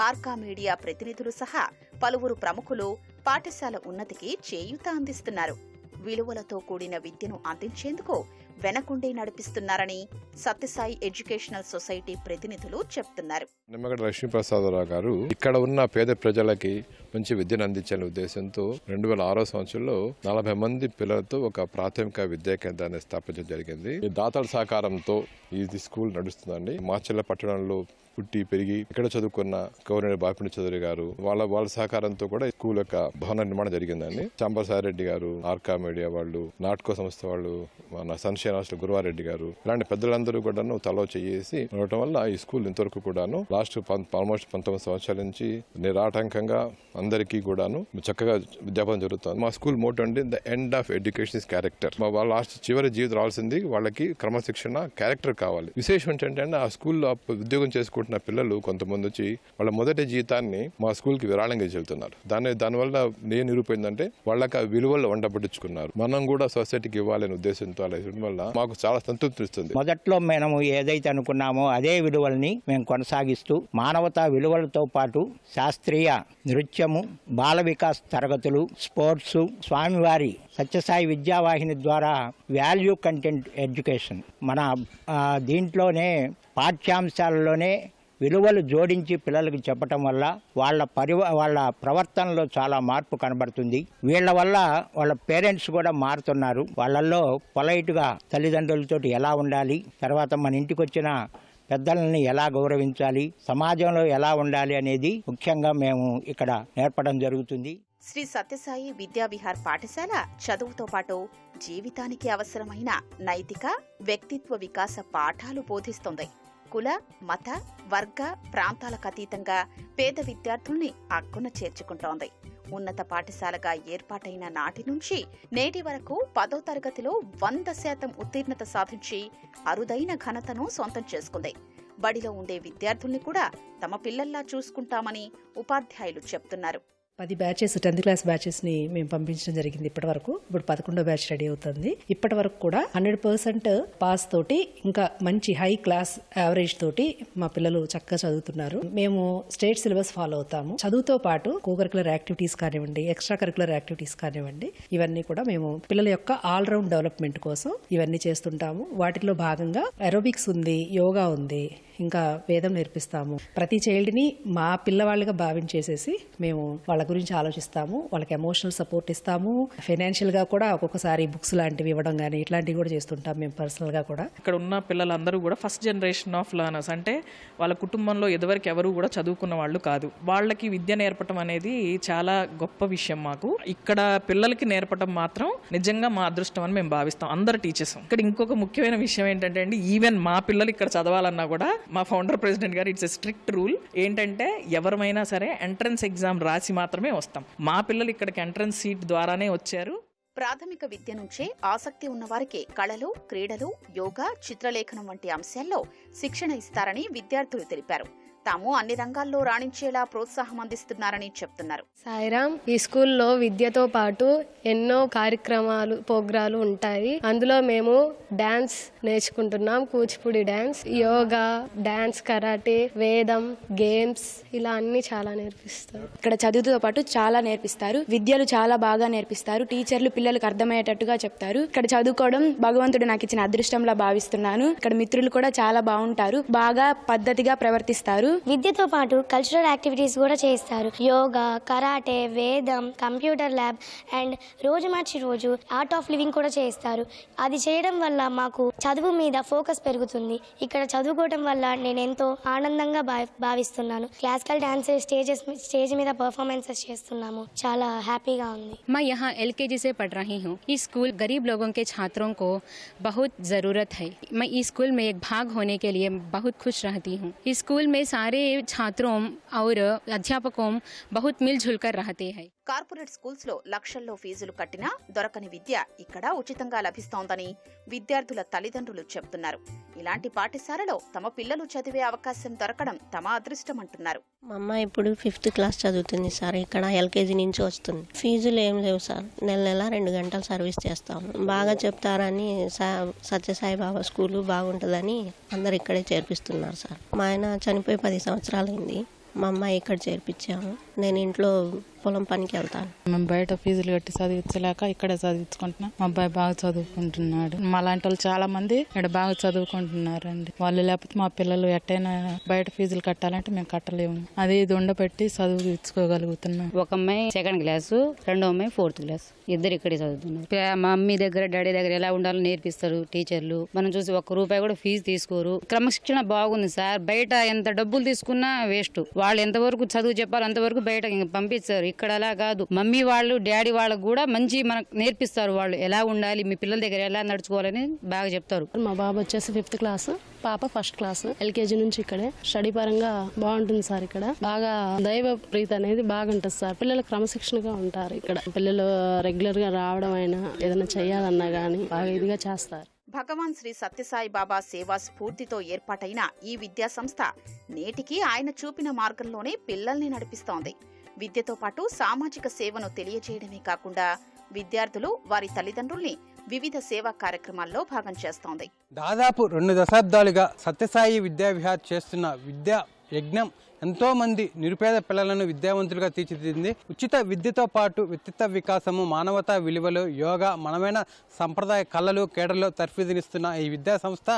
Speaker 7: ఆర్కా మీడియా ప్రతినిధులు సహా పలువురు ప్రముఖులు పాఠశాల ఉన్నతికి చేయూత అందిస్తున్నారు. విలువలతో కూడిన విద్యను అందించేందుకు వెనకుండే నడిపిస్తున్నారని సత్యసాయి ఎడ్యుకేషనల్ సొసైటీ ప్రతినిధులు చెప్తున్నారు.
Speaker 8: నిమ్మగడ్డ లక్ష్మీప్రసాదరావు గారు ఇక్కడ ఉన్న పేద ప్రజలకి మంచి విద్యను అందించాలనే ఉద్దేశంతో 2006 సంవత్సరంలో 40 మంది పిల్లలతో ఒక ప్రాథమిక విద్యా కేంద్రాన్ని స్థాపించడం జరిగింది. ఈ దాతల సహకారంతో ఈ స్కూల్ నడుస్తుందండి. మాచర్ల పట్టణంలో పుట్టి పెరిగి ఇక్కడ చదువుకున్న గవర్నర్ బాపిని చౌదరి గారు వాళ్ళ సహకారంతో కూడా స్కూల్ యొక్క భవన నిర్మాణం జరిగిందండి. శ్యాంప్రసాద్ రెడ్డి గారు, ఆర్కా మీడియా వాళ్ళు, నాటకో సంస్థ వాళ్ళు, మన సన్షైన్ హాస్టల్ గురువారెడ్డి గారు, ఇలాంటి పెద్దలందరూ కూడాను తలో చేసి ఉండటం వల్ల ఈ స్కూల్ ఇంతవరకు కూడాను లాస్ట్ ఆల్మోస్ట్ 19 సంవత్సరాల నుంచి నిరాటంకంగా అందరికీ కూడాను చక్కగా విద్యాభ్యాసం జరుగుతుంది. మా స్కూల్ మోటో అంటే the end of education is character. వాళ్ళ లాస్ట్ చివరి జీవితం రావాల్సింది వాళ్ళకి క్రమశిక్షణ, క్యారెక్టర్ కావాలి. విశేషం ఏంటంటే ఆ స్కూల్లో ఉద్యోగం చేసుకుంటున్న పిల్లలు కొంతమంది వచ్చి వాళ్ళ మొదటి జీతాన్ని మా స్కూల్ కి విరాళంగా చెబుతున్నారు. దానివల్ల నేను నిరూపోయిందంటే వాళ్ళకి ఆ విలువలు వండబట్టించుకున్నారు. మనం కూడా సొసైటీకి ఇవ్వాలనే ఉద్దేశంతో అలా ఇవ్వడం వల్ల మాకు చాలా సంతృప్తి ఇస్తుంది.
Speaker 9: మొదట్లో మేము ఏదైతే అనుకున్నామో అదే విలువల్ని మేము కొనసాగిస్తూ మానవతా విలువలతో పాటు శాస్త్రీయ, నృత్యము, బాల వికాస్ తరగతులు, స్పోర్ట్స్, స్వామివారి సత్యసాయి విద్యావాహిని ద్వారా వాల్యూ కంటెంట్ ఎడ్యుకేషన్ మన దీంట్లోనే పాఠ్యాంశాలలోనే విలువలు జోడించి పిల్లలకు చెప్పటం వల్ల వాళ్ళ ప్రవర్తనలో చాలా మార్పు కనబడుతుంది. వీళ్ళ వల్ల వాళ్ళ పేరెంట్స్ కూడా మారుతున్నారు. వాళ్ళల్లో పొలైట్గా తల్లిదండ్రులతోటి ఎలా ఉండాలి, తర్వాత మన ఇంటికి వచ్చిన పెద్దలని ఎలా గౌరవించాలి, సమాజంలో ఎలా ఉండాలి అనేది ముఖ్యంగా మేము ఇక్కడ నేర్పడం జరుగుతుంది.
Speaker 7: శ్రీ సత్యసాయి విద్యావిహార్ పాఠశాల చదువుతో పాటు జీవితానికి అవసరమైన నైతిక, వ్యక్తిత్వ వికాస పాఠాలు బోధిస్తోంది. కుల, మత, వర్గ, ప్రాంతాలకు అతీతంగా పేద విద్యార్థుల్ని అక్కున చేర్చుకుంటోంది. ఉన్నత పాఠశాలగా ఏర్పాటైన నాటి నుంచి నేటి వరకు 10వ తరగతిలో 100% ఉత్తీర్ణత సాధించి అరుదైన ఘనతను సొంతం చేసుకుంది. బడిలో ఉండే విద్యార్థుల్ని కూడా తమ పిల్లల్లా చూసుకుంటామని ఉపాధ్యాయులు చెప్తున్నారు.
Speaker 10: 10 బ్యాచెస్ 10th క్లాస్ బ్యాచెస్ ని మేము పంపించడం జరిగింది ఇప్పటి వరకు. ఇప్పుడు 11వ బ్యాచ్ రెడీ అవుతుంది. ఇప్పటి వరకు కూడా 100% పాస్ తోటి, ఇంకా మంచి హై క్లాస్ యావరేజ్ తోటి మా పిల్లలు చక్కగా చదువుతున్నారు. మేము స్టేట్ సిలబస్ ఫాలో అవుతాము. చదువుతో పాటు కోకరికులర్ యాక్టివిటీస్ కానివ్వండి, ఎక్స్ట్రా కరికులర్ యాక్టివిటీస్ కానివ్వండి, ఇవన్నీ కూడా మేము పిల్లల యొక్క ఆల్ రౌండ్ డెవలప్మెంట్ కోసం ఇవన్నీ చేస్తుంటాము. వాటిలో భాగంగా ఏరోబిక్స్ ఉంది, యోగా ఉంది, ఇంకా వేదం నేర్పిస్తాము. ప్రతి చైల్డ్ ని మా పిల్లవాళ్ళగా భావించేసేసి మేము వాళ్ళ గురించి ఆలోచిస్తాము. వాళ్ళకి ఎమోషనల్ సపోర్ట్ ఇస్తాము. ఫైనాన్షియల్ గా కూడా ఒక్కొక్కసారి బుక్స్ లాంటివి ఇవ్వడం కానీ ఇట్లాంటివి కూడా చేస్తుంటాం మేము పర్సనల్ గా కూడా.
Speaker 11: ఇక్కడ ఉన్న పిల్లలందరూ కూడా ఫస్ట్ జనరేషన్ ఆఫ్ లర్నర్స్. అంటే వాళ్ళ కుటుంబంలో ఎదువరకు ఎవరు కూడా చదువుకున్న వాళ్ళు కాదు. వాళ్ళకి విద్య నేర్పటం అనేది చాలా గొప్ప విషయం మాకు. ఇక్కడ పిల్లలకి నేర్పటం మాత్రం నిజంగా మా అదృష్టం అని మేము భావిస్తాం అందరు టీచర్స్. ఇక్కడ ఇంకొక ముఖ్యమైన విషయం ఏంటంటే అండి, ఈవెన్ మా పిల్లలు ఇక్కడ చదవాలన్నా కూడా మా ఫౌండర్ ప్రెసిడెంట్ గారు ఇట్స్ ఎ స్ట్రిక్ట్ రూల్ ఏంటంటే ఎవరైనా సరే ఎంట్రన్స్ ఎగ్జామ్ రాసి మాత్రమే వస్తాం. మా పిల్లలు ఇక్కడికి ఎంట్రన్స్ సీట్ ద్వారానే వచ్చారు.
Speaker 7: ప్రాథమిక విద్య నుంచే ఆసక్తి ఉన్నవారికి కళలు, క్రీడలు, యోగా, చిత్రలేఖనం వంటి అంశాల్లో శిక్షణ ఇస్తారని విద్యార్థులు తెలిపారు. తాము అన్ని రంగాల్లో రాణించేలా ప్రోత్సాహం అందిస్తున్నారని చెప్తున్నారు.
Speaker 12: సాయిరామ్, ఈ స్కూల్లో విద్యతో పాటు ఎన్నో కార్యక్రమాలు, ప్రోగ్రాలు ఉంటాయి. అందులో మేము డాన్స్ నేర్చుకుంటున్నాం. Kuchipudi dance, yoga, dance, karate, వేదం, గేమ్స్, ఇలా అన్ని చాలా నేర్పిస్తారు.
Speaker 13: ఇక్కడ చదువుతో పాటు చాలా నేర్పిస్తారు. విద్యలు చాలా బాగా నేర్పిస్తారు. టీచర్లు పిల్లలకు అర్థమయ్యేటట్టుగా చెప్తారు. ఇక్కడ చదువుకోవడం భగవంతుడు నాకు ఇచ్చిన అదృష్టంలా భావిస్తున్నాను. ఇక్కడ మిత్రులు కూడా చాలా బాగుంటారు, బాగా పద్ధతిగా ప్రవర్తిస్తారు.
Speaker 14: విద్యతో పాటు కల్చరల్ యాక్టివిటీస్ కూడా చేస్తారు. యోగా, కరాటే, వేదం, కంప్యూటర్ ల్యాబ్ అండ్ రోజు మార్చి రోజు ఆర్ట్ ఆఫ్ లివింగ్ కూడా చేస్తారు. అది చేయడం వల్ల మాకు చదువు మీద ఫోకస్ పెరుగుతుంది. ఇక్కడ చదువుకోవడం వల్ల నేను ఎంతో ఆనందంగా భావిస్తున్నాను. క్లాసికల్ డాన్స్ స్టేజ్ మీద పర్ఫార్మెన్సెస్ చేస్తున్నాము. చాలా హ్యాపీగా ఉంది.
Speaker 15: मैं यहाँ LKG से पढ़ रही हूँ. इस स्कूल गरीब लोगों के छात्रों को बहुत ज़रूरत है. मैं इस स्कूल में एक भाग होने के लिए बहुत खुश रहती हूँ. इस स्कूल में सारे छात्रों और अध्यापकों बहुत मिलजुल कर रहते हैं.
Speaker 7: కార్పొరేట్ స్కూల్స్ లో లక్షల్లో ఫీజులు కట్టినా దొరకని విద్య ఇక్కడ ఉచితంగా లభిస్తోందని విద్యార్థుల తల్లిదండ్రులు చెబుతున్నారు. ఇలాంటి పాఠశాలలో తమ పిల్లలు చదివే అవకాశం దొరకడం తమ అదృష్టం అంటున్నారు.
Speaker 16: మా అమ్మ ఇప్పుడు 5th క్లాస్ చదువుతుంది సార్. ఇక్కడ LKG నుంచి వస్తుంది. ఫీజులు ఏం లేవు సార్. నెల 2 గంటలు సర్వీస్ చేస్తాము. బాగా చెప్తారని సత్యసాయి బాబా స్కూలు బాగుంటుందని అందరు ఇక్కడే చేర్పిస్తున్నారు సార్. మా ఆయన చనిపోయి 10 సంవత్సరాలైంది. మా అమ్మాయి ఇక్కడ చేర్పించాము. నేను ఇంట్లో పొలం పనికి వెళ్తాను.
Speaker 17: మేము బయట ఫీజులు కట్టి చదివించలేక ఇక్కడే చదివించుకుంటున్నాం. మా అబ్బాయి బాగా చదువుకుంటున్నాడు. మా లాంటి వాళ్ళు చాలా మంది ఇక్కడ బాగా చదువుకుంటున్నారండి. వాళ్ళు లేకపోతే మా పిల్లలు ఎట్టైనా బయట ఫీజులు కట్టాలంటే మేము కట్టలేము. అది ఇది ఉండబెట్టి చదువుకోగలుగుతున్నాం.
Speaker 18: ఒక అమ్మాయి 2nd క్లాసు, రెండో అమ్మాయి 4th క్లాస్. ఇద్దరు ఇక్కడే చదువుతున్నారు. మా మమ్మీ దగ్గర డాడీ దగ్గర ఎలా ఉండాలో నేర్పిస్తారు టీచర్లు. మనం చూసి 1 రూపాయి కూడా ఫీజు తీసుకోరు. క్రమశిక్షణ బాగుంది సార్. బయట ఎంత డబ్బులు తీసుకున్నా వేస్ట్. వాళ్ళు ఎంతవరకు చదువు చెప్పాలో అంతవరకు బయట పంపిస్తారు. ఇక్కడ అలా కాదు. మమ్మీ వాళ్ళు డాడీ వాళ్ళకు కూడా మంచి మనకు నేర్పిస్తారు. వాళ్ళు ఎలా ఉండాలి, మీ పిల్లల దగ్గర ఎలా నడుచుకోవాలని బాగా చెప్తారు.
Speaker 19: మా బాబు వచ్చేసి 5th క్లాస్, పాప 1st క్లాస్. LKG నుంచి ఇక్కడే స్టడీ పరంగా బాగుంటుంది సార్. ఇక్కడ బాగా దైవ ప్రీతి అనేది బాగుంటుంది సార్. పిల్లలు క్రమశిక్షణగా ఉంటారు. ఇక్కడ పిల్లలు రెగ్యులర్ గా రావడం అయినా ఏదైనా చేయాలన్నా గానీ బాగా ఇదిగా చేస్తారు.
Speaker 7: భగవాన్ శ్రీ సత్యసాయి బాబా సేవా స్ఫూర్తితో ఏర్పాటైన ఈ విద్యా సంస్థ నేటికి ఆయన చూపిన మార్గంలోనే పిల్లల్ని నడిపిస్తోంది. విద్యతో పాటు సామాజిక సేవను తెలియజేయడమే కాకుండా విద్యార్థులు వారి తల్లిదండ్రుల్ని వివిధ సేవా కార్యక్రమాల్లో భాగం చేస్తోంది.
Speaker 20: దాదాపు 2 దశాబ్దాలుగా సత్యసాయి విద్యావిహార్ చేస్తున్న విద్యా యజ్ఞం ఎంతో మంది నిరుపేద పిల్లలను విద్యావంతులుగా తీర్చిదిద్దింది. ఉచిత విద్యతో పాటు వ్యక్తిత్వ వికాసము, మానవతా విలువలు, యోగా, మనమైన సంప్రదాయ కళలు, కేడర్లు తర్ఫీదునిస్తున్న ఈ విద్యా సంస్థ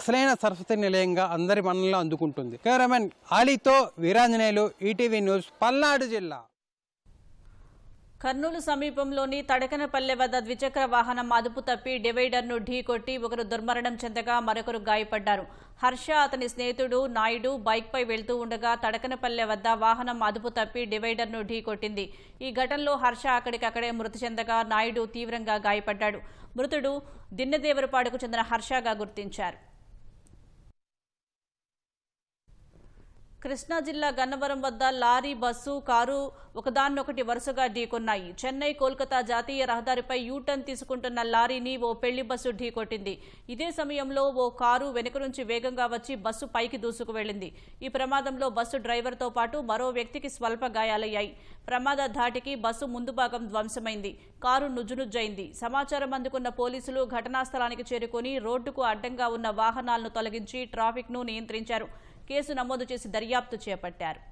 Speaker 20: అసలైన సరస్వతి నిలయంగా అందరి మన్ననలో అందుకుంటుంది. కెమెరామెన్ ఆలీతో వీరాంజనేయులు, ఈటీవీ న్యూస్, పల్నాడు జిల్లా.
Speaker 1: కర్నూలు సమీపంలోని తడకనపల్లె వద్ద ద్విచక్ర వాహనం అదుపు తప్పి డివైడర్ను ఢీకొట్టి ఒకరు దుర్మరణం చెందగా మరొకరు గాయపడ్డారు. హర్ష, అతని స్నేహితుడు నాయుడు బైక్పై వెళ్తూ ఉండగా తడకనపల్లె వద్ద వాహనం అదుపు తప్పి డివైడర్ను ఢీకొట్టింది. ఈ ఘటనలో హర్ష అక్కడికక్కడే మృతి చెందగా నాయుడు తీవ్రంగా గాయపడ్డాడు. మృతుడు దిన్నదేవరపాడుకు చెందిన హర్షగా గుర్తించారు. కృష్ణా జిల్లా గన్నవరం వద్ద లారీ, బస్సు, కారు ఒకదాన్నొకటి వరుసగా ఢీకొన్నాయి. చెన్నై కోల్కతా జాతీయ రహదారిపై యూటర్న్ తీసుకుంటున్న లారీని ఓ పెళ్లి బస్సు ఢీకొట్టింది. ఇదే సమయంలో ఓ కారు వెనుక నుంచి వేగంగా వచ్చి బస్సు పైకి దూసుకు వెళ్లింది. ఈ ప్రమాదంలో బస్సు డ్రైవర్తో పాటు మరో వ్యక్తికి స్వల్ప గాయాలయ్యాయి. ప్రమాద ధాటికి బస్సు ముందు భాగం ధ్వంసమైంది. కారు నుజ్జునుజ్జైంది. సమాచారం అందుకున్న పోలీసులు ఘటనా స్థలానికి చేరుకుని రోడ్డుకు అడ్డంగా ఉన్న వాహనాలను తొలగించి ట్రాఫిక్ను నియంత్రించారు. కేసు నమోదు చేసి దర్యాప్తు చేపట్టారు.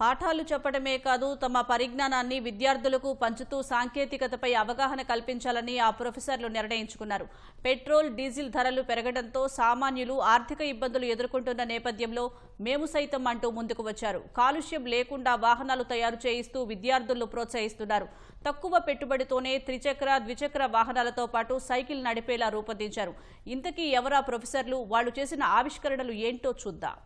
Speaker 1: పాఠాలు చెప్పడమే కాదు, తమ పరిజ్ఞానాన్ని విద్యార్థులకు పంచుతూ సాంకేతికతపై అవగాహన కల్పించాలని ఆ ప్రొఫెసర్లు నిర్ణయించుకున్నారు. పెట్రోల్, డీజిల్ ధరలు పెరగడంతో సామాన్యులు ఆర్థిక ఇబ్బందులు ఎదుర్కొంటున్న నేపథ్యంలో మేము సైతం అంటూ ముందుకు వచ్చారు. కాలుష్యం లేకుండా వాహనాలు తయారు చేయిస్తూ విద్యార్థులను ప్రోత్సహిస్తున్నారు. తక్కువ పెట్టుబడితోనే త్రిచక్ర, ద్విచక్ర వాహనాలతో పాటు సైకిల్ నడిపేలా రూపొందించారు. ఇంతకీ ఎవరా ప్రొఫెసర్లు? వాళ్ళు చేసిన ఆవిష్కరణలు ఏంటో చూద్దాం.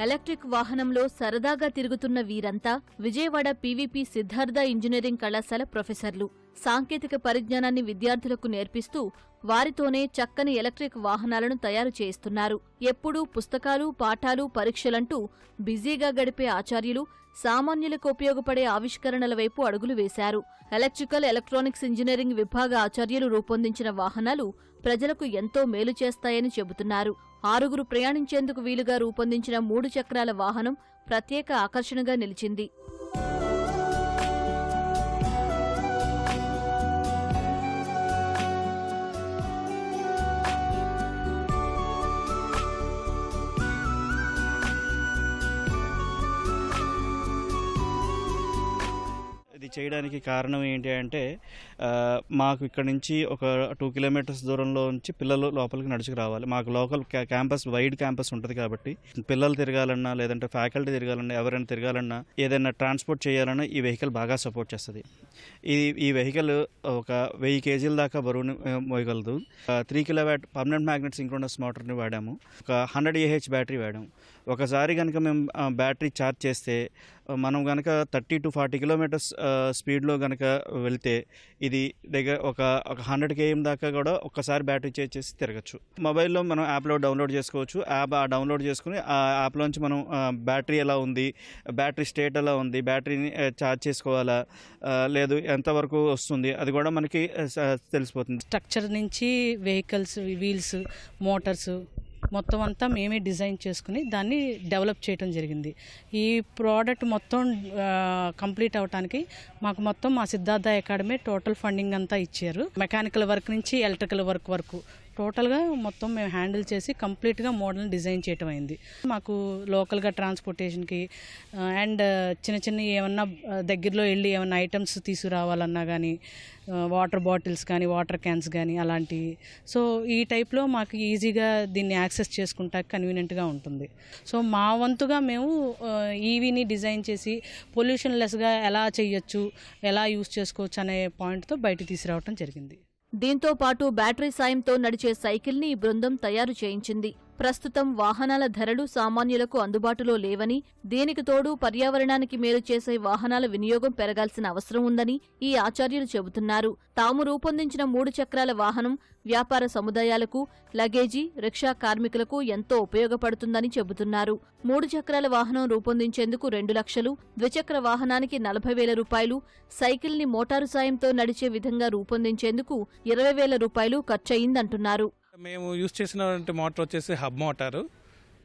Speaker 21: ఎలక్ట్రిక్ వాహనంలో సరదాగా తిరుగుతున్న వీరంతా విజయవాడ పీవీపీ సిద్ధార్థ ఇంజనీరింగ్ కళాశాల ప్రొఫెసర్లు. సాంకేతిక పరిజ్ఞానాన్ని విద్యార్థులకు నేర్పిస్తూ వారితోనే చక్కని ఎలక్ట్రిక్ వాహనాలను తయారు చేయిస్తున్నారు. ఎప్పుడూ పుస్తకాలు, పాఠాలు, పరీక్షలంటూ బిజీగా గడిపే ఆచార్యులు సామాన్యులకు ఉపయోగపడే ఆవిష్కరణల వైపు అడుగులు వేశారు. ఎలక్ట్రికల్ ఎలక్ట్రానిక్స్ ఇంజనీరింగ్ విభాగ ఆచార్యులు రూపొందించిన వాహనాలు ప్రజలకు ఎంతో మేలు చేస్తాయని చెబుతున్నారు. 6 ప్రయాణించేందుకు వీలుగా రూపొందించిన 3 చక్రాల వాహనం ప్రత్యేక ఆకర్షణగా నిలిచింది.
Speaker 22: ఇది చేయడానికి కారణం ఏంటి అంటే మాకు ఇక్కడ నుంచి ఒక 2 కిలోమీటర్స్ దూరంలో నుంచి పిల్లలు లోపలికి నడుచుకు రావాలి. మాకు లోకల్ క్యాంపస్, వైడ్ క్యాంపస్ ఉంటుంది కాబట్టి పిల్లలు తిరగాలన్నా, లేదంటే ఫ్యాకల్టీ తిరగాలన్నా, ఎవరైనా తిరగాలన్నా, ఏదైనా ట్రాన్స్పోర్ట్ చేయాలన్నా ఈ వెహికల్ బాగా సపోర్ట్ చేస్తుంది. ఈ వెహికల్ ఒక 1000 కేజీల దాకా బరువుని మోయగలదు. 3 కిలోవాట్ పర్మనెంట్ మ్యాగ్నెట్ సింక్రోనస్ మోటార్ని వాడాము. ఒక 100 AH బ్యాటరీ వాడాము. ఒకసారి కనుక మేము బ్యాటరీ ఛార్జ్ చేస్తే మనం కనుక 30 to 40 కిలోమీటర్స్ స్పీడ్లో కనుక వెళ్తే ఇది దగ్గర ఒక 100 km దాకా కూడా ఒక్కసారి బ్యాటరీ ఛార్జ్ చేసి తిరగచ్చు. మొబైల్లో మనం యాప్లో డౌన్లోడ్ చేసుకోవచ్చు. యాప్ డౌన్లోడ్ చేసుకుని ఆ యాప్లోంచి మనం బ్యాటరీ ఎలా ఉంది, బ్యాటరీ స్టేట్ ఎలా ఉంది, బ్యాటరీని ఛార్జ్ చేసుకోవాలా లేదు, ఎంతవరకు వస్తుంది, అది కూడా మనకి తెలిసిపోతుంది.
Speaker 17: స్ట్రక్చర్ నుంచి వెహికల్స్, వీల్స్, మోటార్స్ మొత్తం అంతా మేమే డిజైన్ చేసుకుని దాన్ని డెవలప్ చేయడం జరిగింది. ఈ ప్రోడక్ట్ మొత్తం కంప్లీట్ అవడానికి మాకు మొత్తం మా సిద్ధార్థ అకాడమీ టోటల్ ఫండింగ్ అంతా ఇచ్చారు. మెకానికల్ వర్క్ నుంచి ఎలక్ట్రికల్ వర్క్ వరకు టోటల్గా మొత్తం మేము హ్యాండిల్ చేసి కంప్లీట్గా మోడల్ని డిజైన్ చేయటం అయింది. మాకు లోకల్గా ట్రాన్స్పోర్టేషన్కి అండ్ చిన్న చిన్న ఏమన్నా దగ్గరలో వెళ్ళి ఏమన్నా ఐటమ్స్ తీసుకురావాలన్నా కానీ, వాటర్ బాటిల్స్ కానీ, వాటర్ క్యాన్స్ కానీ అలాంటివి. సో ఈ టైప్లో మాకు ఈజీగా దీన్ని యాక్సెస్ చేసుకుంటా కన్వీనియంట్గా ఉంటుంది. సో మా వంతుగా మేము ఈవీని డిజైన్ చేసి పొల్యూషన్ లెస్గా ఎలా చేయొచ్చు, ఎలా యూజ్ చేసుకోవచ్చు అనే పాయింట్తో బయట తీసుకురావటం జరిగింది.
Speaker 21: దీంతో పాటు బ్యాటరీ సాయంతో నడిచే సైకిల్ని ఈ బృందం తయారు చేయించింది. ప్రస్తుతం వాహనాల ధరలు సామాన్యులకు అందుబాటులో లేవని, దీనికి తోడు పర్యావరణానికి మేలు చేసే వాహనాల వినియోగం పెరగాల్సిన అవసరం ఉందని ఈ ఆచార్యులు చెబుతున్నారు. తాము రూపొందించిన 3 చక్రాల వాహనం వ్యాపార సముదాయాలకు, లగేజీ, రిక్షా కార్మికులకు ఎంతో ఉపయోగపడుతుందని చెబుతున్నారు. 3 చక్రాల వాహనం రూపొందించేందుకు 2 లక్షలు, ద్విచక్ర వాహనానికి 40,000 రూపాయలు, సైకిల్ని మోటారు సాయంతో నడిచే విధంగా రూపొందించేందుకు 20,000 రూపాయలు ఖర్చయిందంటున్నారు.
Speaker 23: మేము యూజ్ చేసినటువంటి మోటార్ వచ్చేసి హబ్ మోటారు.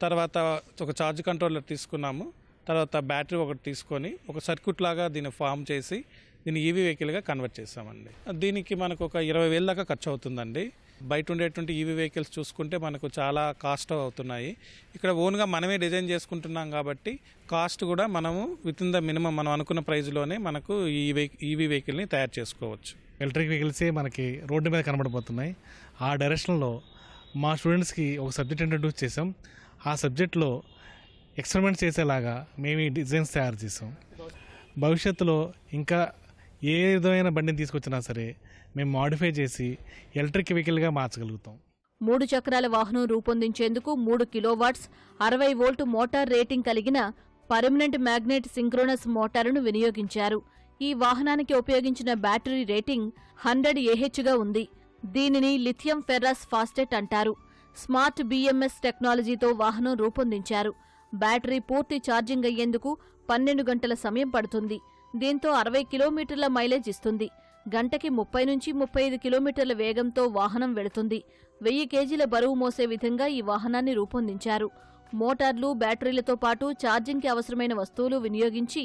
Speaker 23: తర్వాత ఒక ఛార్జ్ కంట్రోలర్ తీసుకున్నాము. తర్వాత బ్యాటరీ ఒకటి తీసుకొని ఒక సర్క్యూట్ లాగా దీన్ని ఫామ్ చేసి దీన్ని ఈవీ వెహికల్గా కన్వర్ట్ చేసామండి. దీనికి మనకు ఒక 20,000 దాకా ఖర్చు అవుతుందండి. బయట ఉండేటువంటి ఈవీ వెహికల్స్ చూసుకుంటే మనకు చాలా కాస్ట్ అవుతున్నాయి. ఇక్కడ ఓన్గా మనమే డిజైన్ చేసుకుంటున్నాం కాబట్టి కాస్ట్ కూడా మనము విత్ ఇన్ ద మినిమం మనం అనుకున్న ప్రైజ్లోనే మనకు ఈవీ వెహికల్ని తయారు చేసుకోవచ్చు.
Speaker 24: ఎలక్ట్రిక్ వెహికల్సే మనకి రోడ్డు మీద కనబడిపోతున్నాయి. ఆ డైరెక్షన్లో మా స్టూడెంట్స్కి ఒక సబ్జెక్ట్ ఇంట్రడ్యూస్ చేసాం. ఆ సబ్జెక్ట్లో ఎక్స్పెరిమెంట్స్ చేసేలాగా మేము ఈ డిజైన్స్ తయారు చేసాం. భవిష్యత్తులో ఇంకా ఏ విధమైన బండిని తీసుకొచ్చినా సరే మేము మాడిఫై చేసి ఎలక్ట్రిక్ వెహికల్గా మార్చగలుగుతాం.
Speaker 21: 3 చక్రాల వాహనం రూపొందించేందుకు 3 కిలోవాట్స్ 60 వోల్ట్ మోటార్ రేటింగ్ కలిగిన పర్మనెంట్ మ్యాగ్నెట్ సింక్రోనస్ మోటారును వినియోగించారు. ఈ వాహనానికి ఉపయోగించిన బ్యాటరీ రేటింగ్ 100 AHగా ఉంది. దీనిని లిథియం ఫెర్రస్ ఫాస్ఫేట్ అంటారు. స్మార్ట్ BMS టెక్నాలజీతో వాహనం రూపొందించారు. బ్యాటరీ పూర్తి ఛార్జింగ్ అయ్యేందుకు 12 గంటల సమయం పడుతుంది. దీంతో 60 కిలోమీటర్ల మైలేజ్ ఇస్తుంది. గంటకి 30 నుంచి 35 కిలోమీటర్ల వేగంతో వాహనం వెళుతుంది. 1000 కేజీల బరువు మోసే విధంగా ఈ వాహనాన్ని రూపొందించారు. మోటార్లు, బ్యాటరీలతో పాటు ఛార్జింగ్కి అవసరమైన వస్తువులు వినియోగించి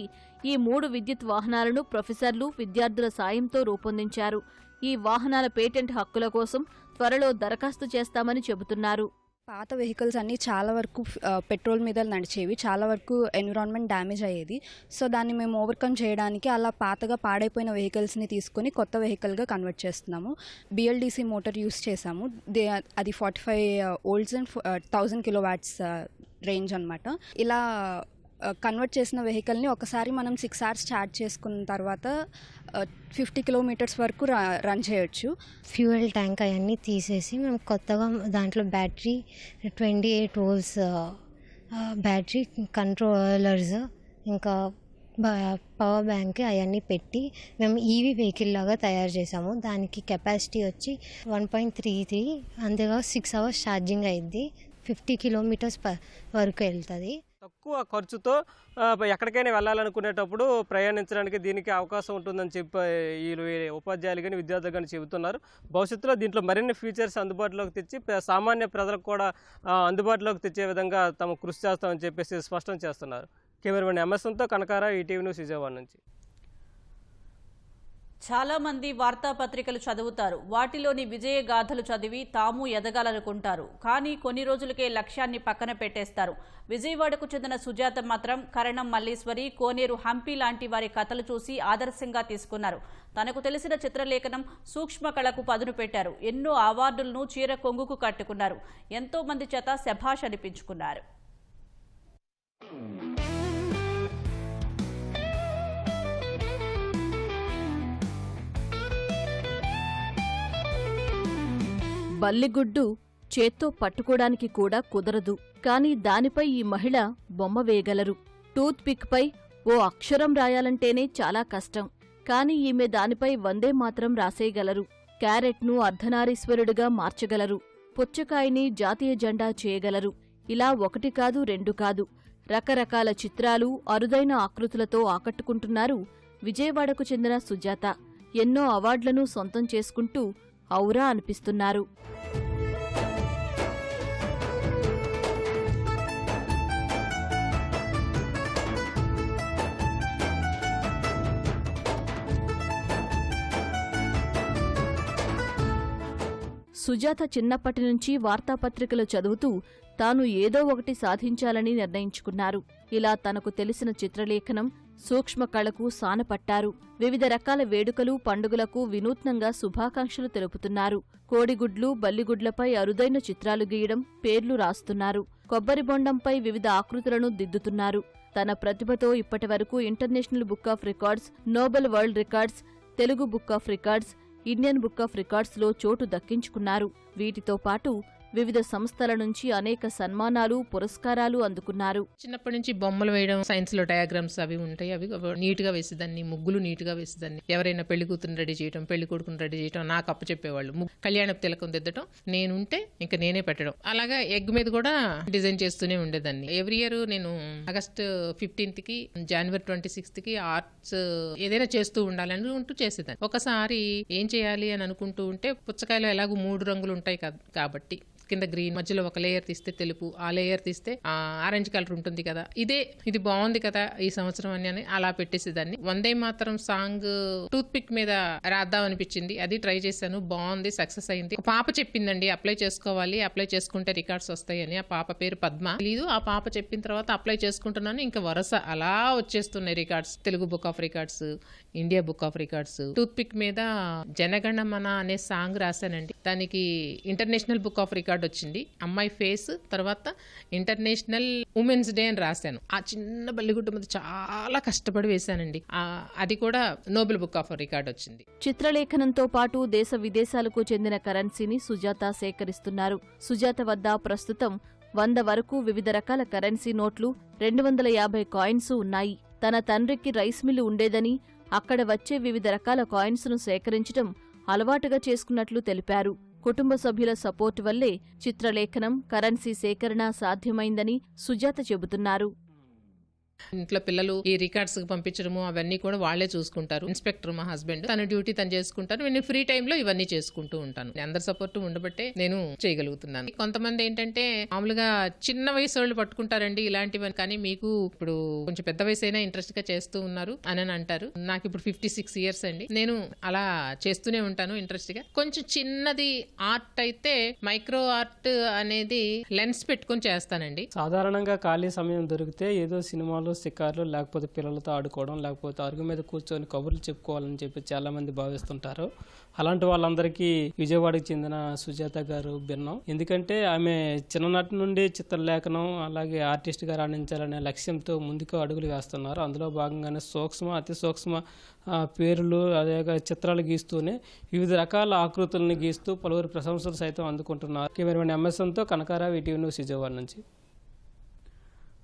Speaker 21: ఈ 3 విద్యుత్ వాహనాలను ప్రొఫెసర్లు, విద్యార్థుల సాయంతో రూపొందించారు. ఈ వాహనాల పేటెంట్ హక్కుల కోసం త్వరలో దరఖాస్తు చేస్తామని చెబుతున్నారు.
Speaker 25: పాత వెహికల్స్ అన్నీ చాలా వరకు పెట్రోల్ మీద నడిచేవి, చాలా వరకు ఎన్విరాన్మెంట్ డ్యామేజ్ అయ్యేది. సో దాన్ని మేము ఓవర్కమ్ చేయడానికి అలా పాతగా పాడైపోయిన వెహికల్స్ని తీసుకొని కొత్త వెహికల్గా కన్వర్ట్ చేస్తున్నాము. BLDC మోటార్ యూస్ చేసాము. అది 45 volts అండ్ 1000 kilowatts రేంజ్ అనమాట. ఇలా కన్వర్ట్ చేసిన వెహికల్ని ఒకసారి మనం 6 hours ఛార్జ్ చేసుకున్న తర్వాత 50 kilometers వరకు రన్ చేయొచ్చు.
Speaker 26: ఫ్యూయల్ ట్యాంక్ అవన్నీ తీసేసి మేము కొత్తగా దాంట్లో బ్యాటరీ 28 volts
Speaker 2: బ్యాటరీ కంట్రోలర్స్ ఇంకా పవర్ బ్యాంక్ అవన్నీ పెట్టి మేము ఈవీ వెహికల్ లాగా తయారు చేసాము. దానికి కెపాసిటీ వచ్చి 1.33, అందులో 6 hours ఛార్జింగ్ అయింది. 50 kilometers వరకు వెళ్తుంది.
Speaker 3: తక్కువ ఖర్చుతో ఎక్కడికైనా వెళ్ళాలనుకునేటప్పుడు ప్రయాణించడానికి దీనికి అవకాశం ఉంటుందని చెప్పి ఈ ఉపాధ్యాయులు కానీ విద్యార్థులు కానీ చెబుతున్నారు. భవిష్యత్తులో దీంట్లో మరిన్ని ఫీచర్స్ అందుబాటులోకి తెచ్చి సామాన్య ప్రజలకు కూడా అందుబాటులోకి తెచ్చే విధంగా తాము కృషి చేస్తామని చెప్పేసి స్పష్టం చేస్తున్నారు. కెమెరామెన్ ఎంఎస్తో కనకారావు, ఈటీవీ న్యూస్, విజయవాడ నుంచి.
Speaker 1: చాలా మంది వార్తాపత్రికలు చదువుతారు. వాటిలోని విజయ గాథలు చదివి తాము ఎదగాలనుకుంటారు. కానీ కొన్ని రోజులకే లక్ష్యాన్ని పక్కన పెట్టేస్తారు. విజయవాడకు చెందిన సుజాత మాత్రం కరణం మల్లీశ్వరి, కోనేరు హంపి లాంటి వారి కథలు చూసి ఆదర్శంగా తీసుకున్నారు. తనకు తెలిసిన చిత్రలేఖనం, సూక్ష్మ కళకు పదును పెట్టారు. ఎన్నో అవార్డులను చీర కొంగుకు కట్టుకున్నారు. ఎంతో మంది చేత శభాష్ అనిపించుకున్నారు.
Speaker 21: బల్లిగుడ్డు చేత్తో పట్టుకోవడానికి కూడా కుదరదు. కాని దానిపై ఈ మహిళ బొమ్మ వేయగలరు. టూత్ పిక్ పై ఓ అక్షరం రాయాలంటేనే చాలా కష్టం. కాని ఈమె దానిపై వందే మాత్రం రాసేయగలరు. క్యారెట్ను అర్ధనారీశ్వరుడిగా మార్చగలరు. పుచ్చకాయని జాతీయ జెండా చేయగలరు. ఇలా 1 కాదు 2 కాదు, రకరకాల చిత్రాలు, అరుదైన ఆకృతులతో ఆకట్టుకుంటున్నారు విజయవాడకు చెందిన సుజాత. ఎన్నో అవార్డులను సొంతం చేసుకుంటూ ఔరా అనిపిస్తున్నారు. సుజాత చిన్నప్పటి నుంచి వార్తాపత్రికలు చదువుతూ తాను ఏదో ఒకటి సాధించాలని నిర్ణయించుకున్నారు. ఇలా తనకు తెలిసిన చిత్రలేఖనం, సూక్ష్మ కళకు సానపట్టారు. వివిధ రకాల వేడుకలు, పండుగలకు వినూత్నంగా శుభాకాంక్షలు తెలుపుతున్నారు. కోడిగుడ్లు, బల్లిగుడ్లపై అరుదైన చిత్రాలు గీయడం, పేర్లు రాస్తున్నారు. కొబ్బరి బొండంపై వివిధ ఆకృతులను దిద్దుతున్నారు. తన ప్రతిభతో ఇప్పటివరకు International Book of Records, Nobel World Records, Telugu book of Records, Indian Book of రికార్డ్స్లో చోటు దక్కించుకున్నారు. వీటితో పాటు వివిధ సంస్థల నుంచి అనేక సన్మానాలు, పురస్కారాలు అందుకున్నారు.
Speaker 4: చిన్నప్పటి నుంచి బొమ్మలు వేయడం, సైన్స్ లో డయాగ్రామ్స్ అవి ఉంటాయి. అవి నీట్ గా వేసేదాన్ని, ముగ్గులు నీట్ గా వేసేదాన్ని. ఎవరైనా పెళ్లి కూతురు రెడీ చేయడం, పెళ్లి కొడుకుని రెడీ చేయడం నాకు అప్పచెప్పేవాళ్ళు. కళ్యాణపు తిలకం దిద్దడం, నేనుంటే ఇంకా నేనే పెట్టడం. అలాగా ఎగ్ మీద కూడా డిజైన్ చేస్తూనే ఉండేదాన్ని. ఎవ్రీ ఇయర్ నేను ఆగస్ట్ 15th కి, జనవరి 26th కి ఆర్ట్స్ ఏదైనా చేస్తూ ఉండాలని ఉంటూ చేసేదాన్ని. ఒకసారి ఏం చేయాలి అని అనుకుంటూ ఉంటే, పుచ్చకాయలో ఎలాగో 3 రంగులు ఉంటాయి కాబట్టి కింద గ్రీన్, మధ్యలో ఒక లేయర్ తీస్తే తెలుపు, ఆ లేయర్ తీస్తే ఆరెంజ్ కలర్ ఉంటుంది కదా, ఇది బాగుంది కదా ఈ సంవత్సరం అని అలా పెట్టేసేదాన్ని. వందే మాత్రం సాంగ్ టూత్ పిక్ మీద రాద్దాం అనిపించింది. అది ట్రై చేశాను, బాగుంది, సక్సెస్ అయింది. పాప చెప్పిందండి అప్లై చేసుకోవాలి, అప్లై చేసుకుంటే రికార్డ్స్ వస్తాయని. ఆ పాప పేరు పద్మ. లేదు, ఆ పాప చెప్పిన తర్వాత అప్లై చేసుకుంటున్నాను. ఇంకా వరుస అలా వచ్చేస్తున్నాయి records. Telugu book of records, India book of records. Toothpick మీద జనగణమన అనే సాంగ్ రాశానండి. దానికి ఇంటర్నేషనల్ బుక్ ఆఫ్ రికార్డ్ వచ్చింది. అమ్మాయి ఫేస్, తర్వాత ఇంటర్నేషనల్ ఉమెన్స్ డే అని రాశాను. ఆ చిన్న బల్లిగుడ్డ మీద చాలా కష్టపడి వేశానండి. అది కూడా నోబెల్ బుక్ ఆఫ్ రికార్డ్ వచ్చింది.
Speaker 21: చిత్రలేఖనంతో పాటు దేశ విదేశాలకు చెందిన కరెన్సీని సుజాత సేకరిస్తున్నారు. సుజాత వద్ద ప్రస్తుతం 100 వరకు వివిధ రకాల కరెన్సీ నోట్లు, 250 కాయిన్స్ ఉన్నాయి. తన తండ్రికి రైస్ మిల్లు ఉండేదని, అక్కడ వచ్చే వివిధ రకాల కాయిన్స్ను సేకరించడం అలవాటుగా చేసుకున్నట్లు తెలిపారు. కుటుంబ సభ్యుల సపోర్టు వల్లే చిత్రలేఖనం, కరెన్సీ సేకరణ సాధ్యమైందని సుజాత చెబుతున్నారు.
Speaker 4: ఇంట్లో పిల్లలు ఈ రికార్డ్స్ పంపించడము అవన్నీ కూడా వాళ్లే చూసుకుంటారు. ఇన్స్పెక్టర్ మా హస్బెండ్, తన డ్యూటీ తను చేసుకుంటారు. నేను ఫ్రీ టైంలో ఇవన్నీ చేసుకుంటూ ఉంటాను. అందరి సపోర్ట్ ఉండబట్టే నేను చేయగలుగుతున్నాను. కొంతమంది ఏంటంటే మామూలుగా చిన్న వయసు వాళ్ళు పట్టుకుంటారండి ఇలాంటివన్నీ, కానీ మీకు ఇప్పుడు కొంచెం పెద్ద వయసు అయినా ఇంట్రెస్ట్ గా చేస్తూ ఉన్నారు అని అంటారు. నాకు ఇప్పుడు 56 years అండి. నేను అలా చేస్తూనే ఉంటాను ఇంట్రెస్ట్ గా. కొంచెం చిన్నది ఆర్ట్ అయితే మైక్రో ఆర్ట్ అనేది లెన్స్ పెట్టుకుని చేస్తానండి.
Speaker 5: సాధారణంగా ఖాళీ సమయం దొరికితే ఏదో సినిమాలు, షికార్లు, లేకపోతే పిల్లలతో ఆడుకోవడం, లేకపోతే అరుగు మీద కూర్చొని కబుర్లు చెప్పుకోవాలని చెప్పి చాలా మంది భావిస్తుంటారు. అలాంటి వాళ్ళందరికీ విజయవాడకి చెందిన సుజాత గారు భిన్నం. ఎందుకంటే ఆమె చిన్ననాటి నుండి చిత్రలేఖనం, అలాగే ఆర్టిస్ట్ గా రాణించాలనే లక్ష్యంతో ముందుకు అడుగులు వేస్తున్నారు. అందులో భాగంగానే సూక్ష్మ, అతి సూక్ష్మ పేర్లు, అదే చిత్రాలు గీస్తూనే వివిధ రకాల ఆకృతులను గీస్తూ పలువురు ప్రశంసలు సైతం అందుకుంటున్నారు. కెమెరామెన్ ఎంఎస్తో కనకారావు, ఈటీవీ న్యూస్, విజయవాడ నుంచి.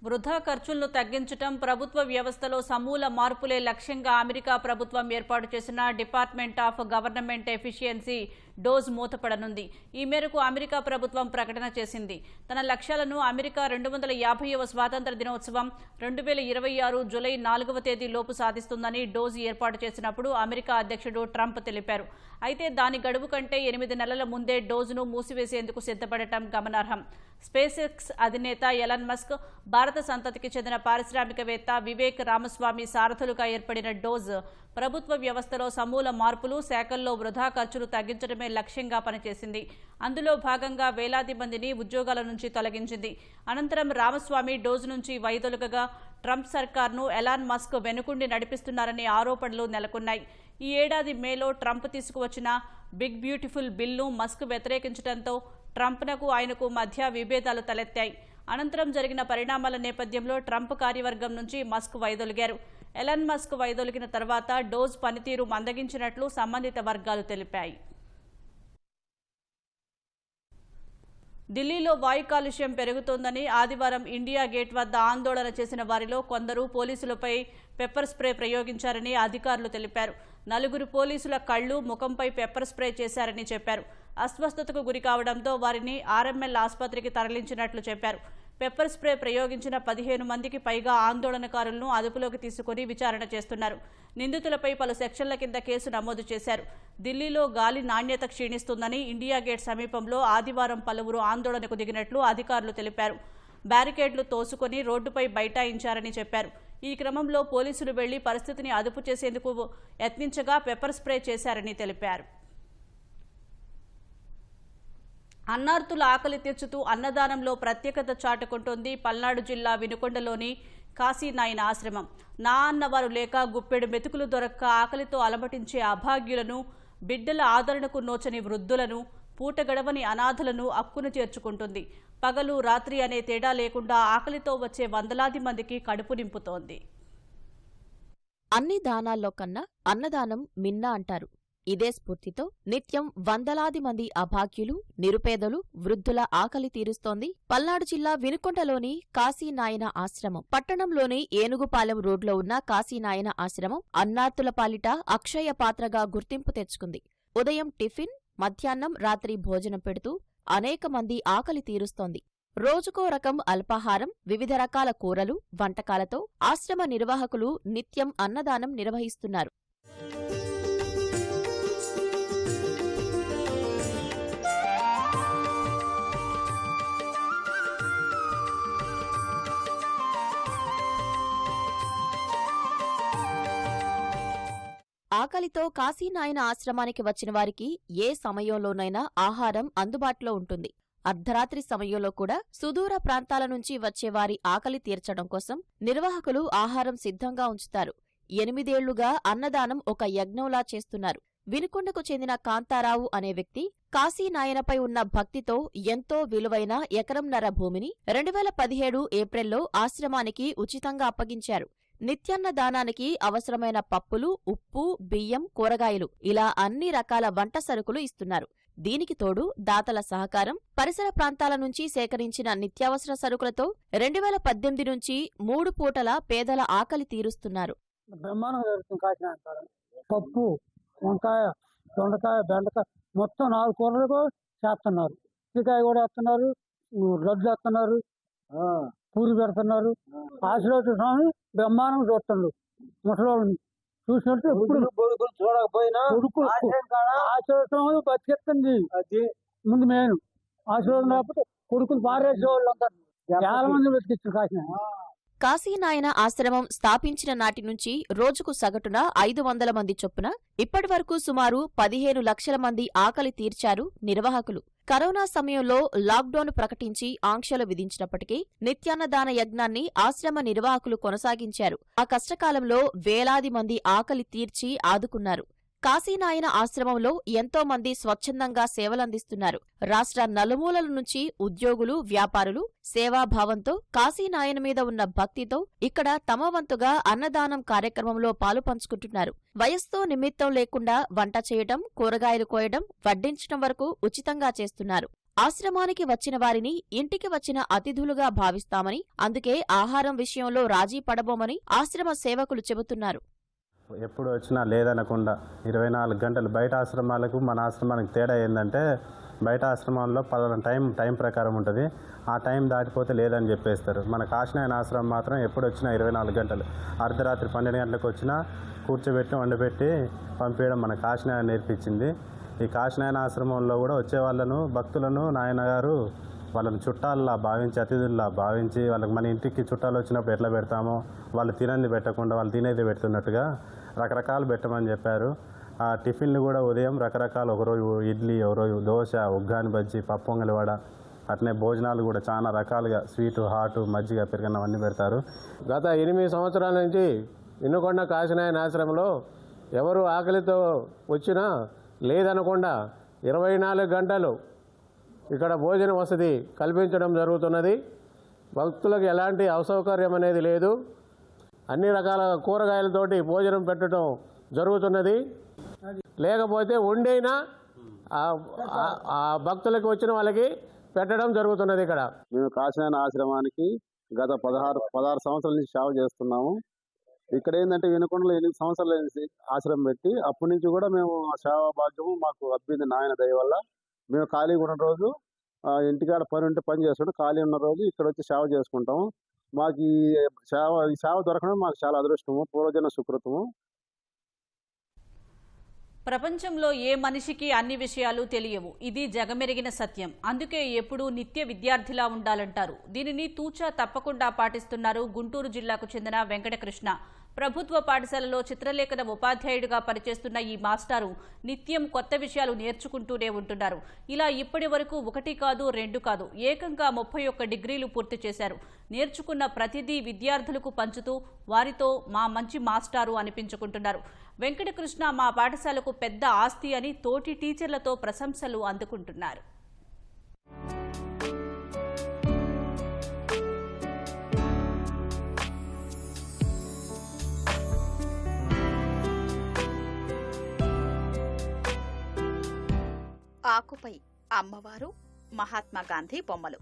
Speaker 1: వృధా ఖర్చులను తగ్గించడం, ప్రభుత్వ వ్యవస్థలో సమూల మార్పులే లక్ష్యంగా అమెరికా ప్రభుత్వం ఏర్పాటు చేసిన Department of Government Efficiency DOGE మూతపడనుంది. ఈ మేరకు అమెరికా ప్రభుత్వం ప్రకటన చేసింది. తన లక్ష్యాలను అమెరికా 250వ స్వాతంత్ర దినోత్సవం 2026 జూలై 4వ తేదీలోపు సాధిస్తుందని డోజ్ ఏర్పాటు చేసినప్పుడు అమెరికా అధ్యక్షుడు ట్రంప్ తెలిపారు. అయితే దాని గడువు కంటే 8 నెలల ముందే డోజ్ను మూసివేసేందుకు సిద్ధపడటం గమనార్హం. స్పేస్ ఎక్స్ అధినేత ఎలాన్ మస్క్, భారత సంతతికి చెందిన పారిశ్రామికవేత్త వివేక్ రామస్వామి సారథులుగా ఏర్పడిన డోజ్ ప్రభుత్వ వ్యవస్థలో సమూల మార్పులు, శాఖల్లో వృధా ఖర్చులు తగ్గించడమే లక్ష్యంగా పనిచేసింది. అందులో భాగంగా వేలాది మందిని ఉద్యోగాల నుంచి తొలగించింది. అనంతరం రామస్వామి డోజ్ నుంచి వైదొలగగా ట్రంప్ సర్కార్ను ఎలాన్ మస్క్ వెనుకుండి నడిపిస్తున్నారనే ఆరోపణలు నెలకొన్నాయి. ఈ ఏడాది మేలో ట్రంప్ తీసుకువచ్చిన బిగ్ బ్యూటిఫుల్ బిల్ను మస్క్ వ్యతిరేకించడంతో ట్రంప్నకు ఆయనకు మధ్య విభేదాలు తలెత్తాయి. అనంతరం జరిగిన పరిణామాల నేపథ్యంలో ట్రంప్ కార్యవర్గం నుంచి మస్క్ వైదొలిగారు. ఎలాన్ మస్క్ వైదొలిగిన తర్వాత డోజ్ పనితీరు మందగించినట్లు సంబంధిత వర్గాలు తెలిపాయి. ఢిల్లీలో వాయు కాలుష్యం పెరుగుతోందని ఆదివారం ఇండియా గేట్ వద్ద ఆందోళన చేసిన వారిలో కొందరు పోలీసులపై పెప్పర్ స్ప్రే ప్రయోగించారని అధికారులు తెలిపారు. 4 పోలీసుల కళ్లు, ముఖంపై పెప్పర్ స్ప్రే చేశారని చెప్పారు. అస్వస్థతకు గురి కావడంతో వారిని ఆర్ఎంఎల్ ఆసుపత్రికి తరలించినట్లు చెప్పారు. పెప్పర్ స్ప్రే ప్రయోగించిన 15 మందికి పైగా ఆందోళనకారులను అదుపులోకి తీసుకుని విచారణ చేస్తున్నారు. నిందితులపై పలు సెక్షన్ల కింద కేసు నమోదు చేశారు. ఢిల్లీలో గాలి నాణ్యత క్షీణిస్తుందని ఇండియా గేట్ సమీపంలో ఆదివారం పలువురు ఆందోళనకు దిగినట్లు అధికారులు తెలిపారు. బ్యారికేడ్లు తోసుకొని రోడ్డుపై బైఠాయించారని చెప్పారు. ఈ క్రమంలో పోలీసులు వెళ్లి పరిస్థితిని అదుపు చేసేందుకు యత్నించగా పెప్పర్ స్ప్రే చేశారని తెలిపారు. అన్నార్తుల ఆకలి తీర్చుతూ అన్నదానంలో ప్రత్యేకత చాటుకుంటోంది పల్నాడు జిల్లా వినుకొండలోని కాశీనాయన ఆశ్రమం. నా అన్నవారు లేక గుప్పెడు మెతుకులు దొరక్క ఆకలితో అలమటించే అభాగ్యులను, బిడ్డల ఆదరణకు నోచని వృద్ధులను, పూట గడవని అనాథలను అక్కును చేర్చుకుంటుంది. పగలు రాత్రి అనే తేడా లేకుండా ఆకలితో వచ్చే వందలాది మందికి కడుపు నింపుతోంది.
Speaker 6: అన్ని దానాల్లో కన్నా అన్నదానం మిన్న అంటారు. ఇదే స్ఫూర్తితో నిత్యం వందలాది మంది అభాగ్యులు, నిరుపేదలు, వృద్ధుల ఆకలి తీరుస్తోంది పల్నాడు జిల్లా వినుకొండలోని కాశీనాయన ఆశ్రమం. పట్టణంలోని ఏనుగుపాలెం రోడ్లో ఉన్న కాశీనాయన ఆశ్రమం అన్నార్తుల పాలిట అక్షయ పాత్రగా గుర్తింపు తెచ్చుకుంది. ఉదయం టిఫిన్, మధ్యాహ్నం, రాత్రి భోజనం పెడుతూ అనేక మంది ఆకలి తీరుస్తోంది. రోజుకో రకం అల్పాహారం, వివిధ రకాల కూరలు, వంటకాలతో ఆశ్రమ నిర్వాహకులు నిత్యం అన్నదానం నిర్వహిస్తున్నారు. ఆకలితో కాశీనాయన ఆశ్రమానికి వచ్చిన వారికి ఏ సమయంలోనైనా ఆహారం అందుబాటులో ఉంటుంది. అర్ధరాత్రి సమయంలో కూడా సుదూర ప్రాంతాల నుంచి వచ్చేవారి ఆకలి తీర్చడం కోసం నిర్వాహకులు ఆహారం సిద్ధంగా ఉంచుతారు. 8 ఏళ్లుగా అన్నదానం ఒక యజ్ఞంలా చేస్తున్నారు. వినుకొండకు చెందిన కాంతారావు అనే వ్యక్తి కాశీనాయనపై ఉన్న భక్తితో ఎంతో విలువైన 1.5 ఎకరం భూమిని 2017 ఏప్రిల్లో ఆశ్రమానికి ఉచితంగా అప్పగించారు. నిత్యాన్న దానానికి అవసరమైన పప్పులు, ఉప్పు, బియ్యం, కూరగాయలు ఇలా అన్ని రకాల వంట సరుకులు ఇస్తున్నారు. దీనికి తోడు దాతల సహకారం, పరిసర ప్రాంతాల నుంచి సేకరించిన నిత్యావసర సరుకులతో 2018 నుంచి 3 పూటల పేదల ఆకలి తీరుస్తున్నారు.
Speaker 8: పప్పు, వంకాయ, దొండకాయ, బెండకాయ మొత్తం 4 కూరలు చేస్తున్నారు. చికాయ కూడా వేస్తున్నారు, లడ్డు వేస్తున్నారు, పూరి పెడుతున్నారు. ఆశీర్వాద స్వామి బ్రహ్మాండం చూస్తున్నారు. ముసలోళ్ళని చూసినట్టు ఎప్పుడు చూడకపోయినా ఆశీర్వాద స్వామి బతికెత్తుంది. ముందు నేను ఆశీర్వాదం లేకపోతే కొడుకుని పారేసే వాళ్ళు అంటారు. చాలా మంది బతికిచ్చు కాసిన.
Speaker 6: కాశీనాయన ఆశ్రమం స్థాపించిన నాటి నుంచి రోజుకు సగటున 500 మంది చొప్పున ఇప్పటివరకు సుమారు 15 లక్షల మంది ఆకలి తీర్చారు నిర్వాహకులు. కరోనా సమయంలో లాక్డౌన్ ప్రకటించి ఆంక్షలు విధించినప్పటికీ నిత్యాన్నదాన యజ్ఞాన్ని ఆశ్రమ నిర్వాహకులు కొనసాగించారు. ఆ కష్టకాలంలో వేలాది మంది ఆకలి తీర్చి ఆదుకున్నారు. కాశీనాయన ఆశ్రమంలో ఎంతో మంది స్వచ్ఛందంగా సేవలందిస్తున్నారు. రాష్ట్ర నలుమూలల నుంచి ఉద్యోగులు, వ్యాపారులు సేవాభావంతో కాశీనాయన మీద ఉన్న భక్తితో ఇక్కడ తమ వంతుగా అన్నదానం కార్యక్రమంలో పాలు పంచుకుంటున్నారు. వయస్సుతో నిమిత్తం లేకుండా వంట చేయడం, కూరగాయలు కోయడం, వడ్డించడం వరకు ఉచితంగా చేస్తున్నారు. ఆశ్రమానికి వచ్చిన వారిని ఇంటికి వచ్చిన అతిథులుగా భావిస్తామని, అందుకే ఆహారం విషయంలో రాజీ పడబోమని ఆశ్రమ సేవకులు చెబుతున్నారు.
Speaker 9: ఎప్పుడు వచ్చినా లేదనకుండా 24 గంటలు. బయట ఆశ్రమాలకు మన ఆశ్రమానికి తేడా ఏంటంటే బయట ఆశ్రమాల్లో పలానా టైం ప్రకారం ఉంటుంది. ఆ టైం దాటిపోతే లేదని చెప్పేస్తారు. మన కాశీనాయన ఆశ్రమం మాత్రం ఎప్పుడు వచ్చినా 24 గంటలు. అర్ధరాత్రి 12 గంటలకు వచ్చినా కూర్చోబెట్టి వండబెట్టి పంపించడం మన కాశీనాయన నేర్పించింది. ఈ కాశీనాయన ఆశ్రమంలో కూడా వచ్చే వాళ్ళను భక్తులను నాయనగారు వాళ్ళని చుట్టాల్లా భావించి, అతిథుల్లా భావించి, వాళ్ళకి మన ఇంటికి చుట్టాలు వచ్చినప్పుడు ఎట్లా పెడతామో వాళ్ళు తినంది పెట్టకుండా వాళ్ళు తినేది పెడుతున్నట్టుగా రకరకాలు పెట్టమని చెప్పారు. ఆ టిఫిన్లు కూడా ఉదయం రకరకాలు, ఒకరోజు ఇడ్లీ, ఒకరోజు దోశ, ఉగ్గాని బజ్జీ, పప్పు పొంగలి వడ, అట్నే భోజనాలు కూడా చాలా రకాలుగా స్వీటు, హాటు, మజ్జిగ, పెరుగన్నం అన్నీ పెడతారు.
Speaker 10: గత 8 సంవత్సరాల నుంచి వినుకొండ కాశీనాయన ఆశ్రమంలో ఎవరు ఆకలితో వచ్చినా లేదనకుండా 24 గంటలు ఇక్కడ భోజన వసతి కల్పించడం జరుగుతున్నది. భక్తులకు ఎలాంటి అసౌకర్యం అనేది లేదు. అన్ని రకాల కూరగాయలతోటి భోజనం పెట్టడం జరుగుతున్నది. లేకపోతే వండైనా ఆ భక్తులకు వచ్చిన వాళ్ళకి పెట్టడం జరుగుతున్నది. ఇక్కడ
Speaker 9: మేము కాశీనాయన ఆశ్రమానికి గత 16 సంవత్సరాల నుంచి సేవ చేస్తున్నాము. ఇక్కడ ఏంటంటే వినుకొండలో 8 సంవత్సరాల నుంచి ఆశ్రమం పెట్టి అప్పటి నుంచి కూడా మేము సేవా భాగ్యము మాకు అబ్బింది నాయన దయ వల్ల. మేము ఖాళీగా ఉన్న రోజు ఇంటికాడ పని ఉంటే పని చేసుకుంటాం, ఖాళీ ఉన్న రోజు ఇక్కడ వచ్చి సేవ చేసుకుంటాము. మాకు ఈ సేవ దొరకడం మాకు చాలా అదృష్టము, పూర్వజన సుకృతము.
Speaker 1: ప్రపంచంలో ఏ మనిషికి అన్ని విషయాలు తెలియవు. ఇది జగమెరిగిన సత్యం. అందుకే ఎప్పుడూ నిత్య విద్యార్థిలా ఉండాలంటారు. దీనిని తూచా తప్పకుండా పాటిస్తున్నారు గుంటూరు జిల్లాకు చెందిన వెంకటకృష్ణ. ప్రభుత్వ పాఠశాలలో చిత్రలేఖన ఉపాధ్యాయుడిగా పనిచేస్తున్న ఈ మాస్టారు నిత్యం కొత్త విషయాలు నేర్చుకుంటూనే ఉంటున్నారు. ఇలా ఇప్పటి వరకు 1 కాదు 2 కాదు, ఏకంగా 31 డిగ్రీలు పూర్తి చేశారు. నేర్చుకున్న ప్రతిదీ విద్యార్థులకు పంచుతూ వారితో మా మంచి మాస్టారు అనిపించుకుంటున్నారు. వెంకటకృష్ణ మా పాఠశాలకు పెద్ద ఆస్తి అని తోటి టీచర్లతో ప్రశంసలు అందుకుంటున్నారు.
Speaker 7: ఆకుపై అమ్మవారు, మహాత్మా గాంధీ బొమ్మలు,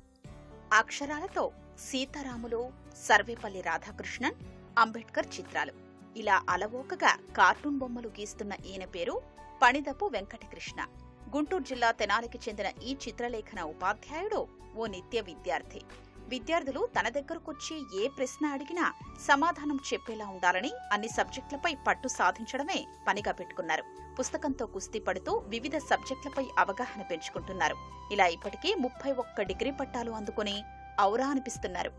Speaker 7: అక్షరాలతో సీతారాములు, సర్వేపల్లి రాధాకృష్ణన్, అంబేద్కర్ చిత్రాలు, ఇలా అలవోకగా కార్టూన్ బొమ్మలు గీస్తున్న ఈయన పేరు పణిదపు వెంకటకృష్ణ. గుంటూరు జిల్లా తెనాలికి చెందిన ఈ చిత్రలేఖన ఉపాధ్యాయుడు ఓ నిత్య విద్యార్థి. విద్యార్థులు తన దగ్గరకొచ్చి ఏ ప్రశ్న అడిగినా సమాధానం చెప్పేలా ఉండాలని అన్ని సబ్జెక్టులపై పట్టు సాధించడమే పనిగా పెట్టుకున్నారు. పుస్తకంతో కుస్తీ పడుతూ వివిధ సబ్జెక్టులపై అవగాహన పెంచుకుంటున్నారు. ఇలా ఇప్పటికీ 31 డిగ్రీ పట్టాలు అందుకుని ఔరా అనిపిస్తున్నారు.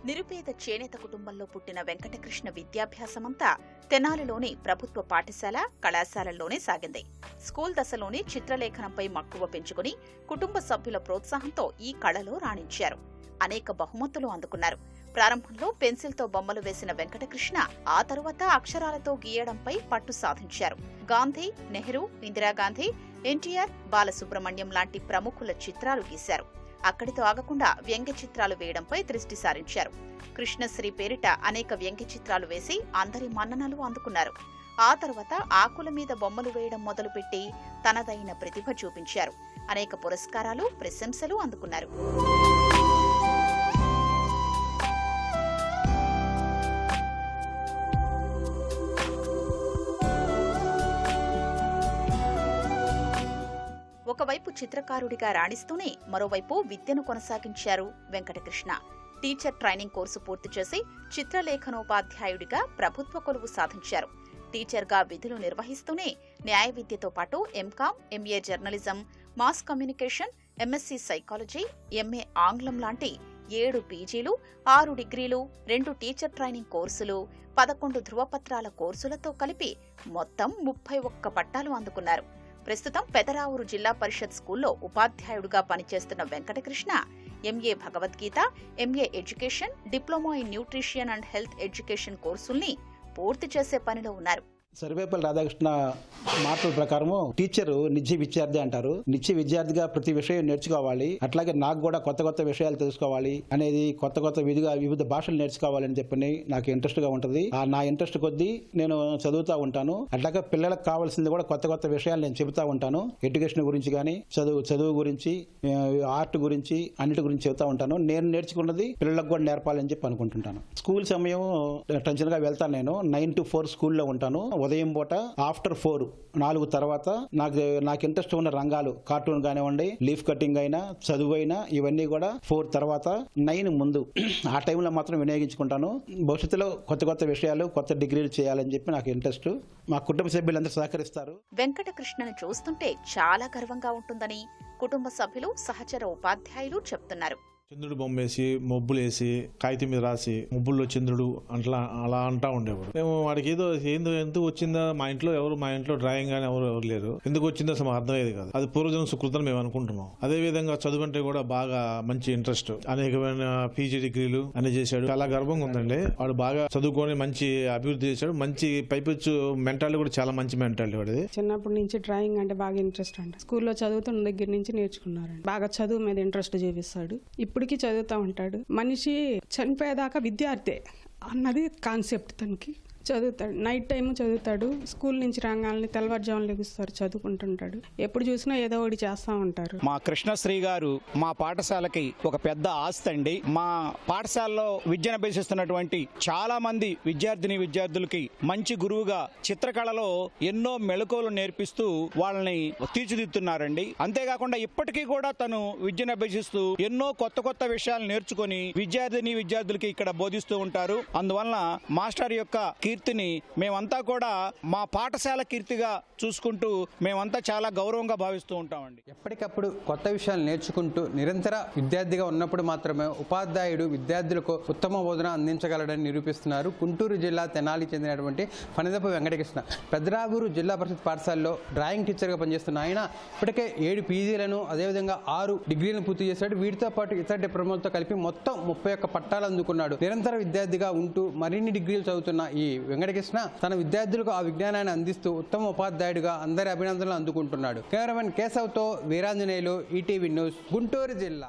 Speaker 7: నిరుపేద చేనేత కుటుంబంలో పుట్టిన వెంకటకృష్ణ విద్యాభ్యాసమంతా తెనాలిలోని ప్రభుత్వ పాఠశాల, కళాశాలల్లోనే సాగింది. స్కూల్ దశలోనే చిత్రలేఖనంపై మక్కువ పెంచుకుని కుటుంబ సభ్యుల ప్రోత్సాహంతో ఈ కళలో రాణించారు. అనేక బహుమతులు అందుకున్నారు. ప్రారంభంలో పెన్సిల్తో బొమ్మలు వేసిన వెంకటకృష్ణ ఆ తరువాత అక్షరాలతో గీయడంపై పట్టు సాధించారు. గాంధీ, నెహ్రూ, ఇందిరాగాంధీ, ఎన్టీఆర్, బాలసుబ్రహ్మణ్యం లాంటి ప్రముఖుల చిత్రాలు గీశారు. అక్కడితో ఆగకుండా వ్యంగ్య చిత్రాలు వేయడంపై దృష్టి సారించారు. కృష్ణశ్రీ పేరిట అనేక వ్యంగ్య చిత్రాలు వేసి అందరి మన్ననలు అందుకున్నారు. ఆ తర్వాత ఆకుల మీద బొమ్మలు వేయడం మొదలుపెట్టి తనదైన ప్రతిభ చూపించారు. అనేక పురస్కారాలు, ప్రశంసలు అందుకున్నారు. ఒకవైపు చిత్రకారుడిగా రాణిస్తూనే మరోవైపు విద్యను కొనసాగించారు వెంకటకృష్ణ. టీచర్ ట్రైనింగ్ కోర్సు పూర్తి చేసి చిత్రలేఖనోపాధ్యాయుడిగా ప్రభుత్వ కొలువు సాధించారు. టీచర్గా విధులు నిర్వహిస్తూనే న్యాయ విద్యతో పాటు MCom, MA journalism, mass communication, MSc psychology, MA ఆంగ్లం లాంటి 7 పీజీలు, 6 డిగ్రీలు, 2 టీచర్ ట్రైనింగ్ కోర్సులు, 11 ధృవపత్రాల కోర్సులతో కలిపి మొత్తం 31 పట్టాలు అందుకున్నారు. ప్రస్తుతం పెదరావూరు జిల్లా పరిషత్ స్కూల్లో ఉపాధ్యాయుడిగా పనిచేస్తున్న Venkatakrishna MA Bhagavad Gita, MA education, diploma in nutrition and health education కోర్సుల్ని పూర్తి చేసే పనిలో ఉన్నారు.
Speaker 11: సర్వేపల్లి రాధాకృష్ణ మాటల ప్రకారము టీచరు నిత్య విద్యార్థి అంటారు. నిత్య విద్యార్థిగా ప్రతి విషయం నేర్చుకోవాలి, అట్లాగే నాకు కూడా కొత్త కొత్త విషయాలు తెలుసుకోవాలి అనేది, కొత్త వివిధ భాషలు నేర్చుకోవాలని చెప్పని నాకు ఇంట్రెస్ట్ గా ఉంటుంది. నా ఇంట్రెస్ట్ కొద్దీ నేను చదువుతూ ఉంటాను. అట్లాగే పిల్లలకు కావాల్సింది కూడా కొత్త విషయాలు నేను చెబుతా ఉంటాను. ఎడ్యుకేషన్ గురించి కానీ, చదువు గురించి, ఆర్ట్ గురించి, అన్నిటి గురించి చెబుతా ఉంటాను. నేను నేర్చుకున్నది పిల్లలకు కూడా నేర్పాలని చెప్పి అనుకుంటుంటాను. స్కూల్ సమయం టెన్షన్ గా వెళ్తాను. నేను 9 to 4 స్కూల్లో ఉంటాను. ఉదయం పూట ఆఫ్టర్ 4 తర్వాత నాకు ఇంట్రెస్ట్ ఉన్న రంగాలు, కార్టూన్ కానివ్వండి, లీఫ్ కటింగ్ అయినా, చదువు అయినా, ఇవన్నీ కూడా 4 తర్వాత 9 ముందు ఆ టైంలో మాత్రం వినియోగించుకుంటాను. భవిష్యత్తులో కొత్త విషయాలు, కొత్త డిగ్రీలు చేయాలని చెప్పి నాకు ఇంట్రెస్ట్. మా కుటుంబ సభ్యులందరూ సహకరిస్తారు.
Speaker 7: వెంకటకృష్ణను చూస్తుంటే చాలా గర్వంగా ఉంటుందని కుటుంబ సభ్యులు, సహచర ఉపాధ్యాయులు చెప్తున్నారు.
Speaker 12: చంద్రుడు బొమ్మేసి, మబ్బులేసి, కాగితం మీద రాసి మబ్బుల్లో చంద్రుడు అలా అంటా ఉండేవాడు. మేము వాడికి ఎందుకు వచ్చిందా, మా ఇంట్లో డ్రాయింగ్ కానీ ఎవరు లేరు, ఎందుకు వచ్చిందో అసలు అర్థమయ్యేది కాదు. అది పూర్వజన్మ సుకృతం మేము అనుకుంటున్నాం. అదే విధంగా చదువు అంటే కూడా బాగా మంచి ఇంట్రెస్ట్. అనేకమైన పీజీ డిగ్రీలు అన్ని చేశాడు. చాలా గర్వంగా ఉందండి. వాడు బాగా చదువుకొని మంచి అభివృద్ధి చేశాడు. మంచి పైపెచ్చు మెంటాలిటీ కూడా చాలా మంచి మెంటాలిటీ వాడిది.
Speaker 13: చిన్నప్పటి నుంచి డ్రాయింగ్ అంటే బాగా ఇంట్రెస్ట్ అండి. స్కూల్లో చదువుతున్న దగ్గర నుంచి నేర్చుకున్నారండి. బాగా చదువు మీద ఇంట్రెస్ట్ చూపిస్తాడు. ఇప్పటికీ చదువుతూ ఉంటాడు. మనిషి చనిపోయేదాకా విద్యార్థి అన్నది కాన్సెప్ట్. తనకి చదువుతాడు, నైట్ టైం చదువుతాడు. స్కూల్ నుంచి రాగాలని తెల్లవారుజామున లెగుస్తారు, చదువుకుంటుంటాడు. ఎప్పుడు చూసినా ఏదో ఒకటి చేస్తూ ఉంటారు.
Speaker 14: మా కృష్ణశ్రీ గారు మా పాఠశాలకి ఒక పెద్ద ఆస్తి అండి. మా పాఠశాలలో విద్యను అభ్యసిస్తున్నటువంటి చాలా మంది విద్యార్థులకి మంచి గురువుగా చిత్రకళలో ఎన్నో మెళకువలు నేర్పిస్తూ వాళ్ళని తీర్చిదిద్దుతున్నారండి. అంతేకాకుండా ఇప్పటికీ కూడా తను విద్యను అభ్యసిస్తూ ఎన్నో కొత్త విషయాలు నేర్చుకొని విద్యార్థులకి ఇక్కడ బోధిస్తూ ఉంటారు. అందువలన మాస్టర్ యొక్క కీర్తిని మేమంతా కూడా మా పాఠశాల కీర్తిగా చూసుకుంటూ మేమంతా చాలా గౌరవంగా భావిస్తూ ఉంటామండి.
Speaker 20: ఎప్పటికప్పుడు కొత్త విషయాలు నేర్చుకుంటూ నిరంతర విద్యార్థిగా ఉన్నప్పుడు మాత్రమే ఉపాధ్యాయుడు విద్యార్థులకు ఉత్తమ బోధన అందించగలడని నిరూపిస్తున్నారు గుంటూరు జిల్లా తెనాలి చెందినటువంటి ఫణిదపు వెంకటకృష్ణ. పెద్దరాగూరు జిల్లా పరిషత్ పాఠశాలలో డ్రాయింగ్ టీచర్గా పనిచేస్తున్న ఆయన ఇప్పటికే 7 పీజీలను, అదేవిధంగా 6 డిగ్రీలను పూర్తి చేశాడు. వీటితో పాటు ఇతర డిప్లొమాలతో కలిపి మొత్తం 31 పట్టాలు అందుకున్నాడు. నిరంతర విద్యార్థిగా ఉంటూ మరిన్ని డిగ్రీలు చదువుతున్న ఈ వెంకటకృష్ణ తన విద్యార్థులకు ఆ విజ్ఞానాన్ని అందిస్తూ ఉత్తమ ఉపాధ్యాయుడిగా అందరి అభినందనలు అందుకుంటున్నాడు. కెమెరామెన్ కేశవ్తో వీరాంజనేయులు, ఈటీవీ న్యూస్, గుంటూరు జిల్లా.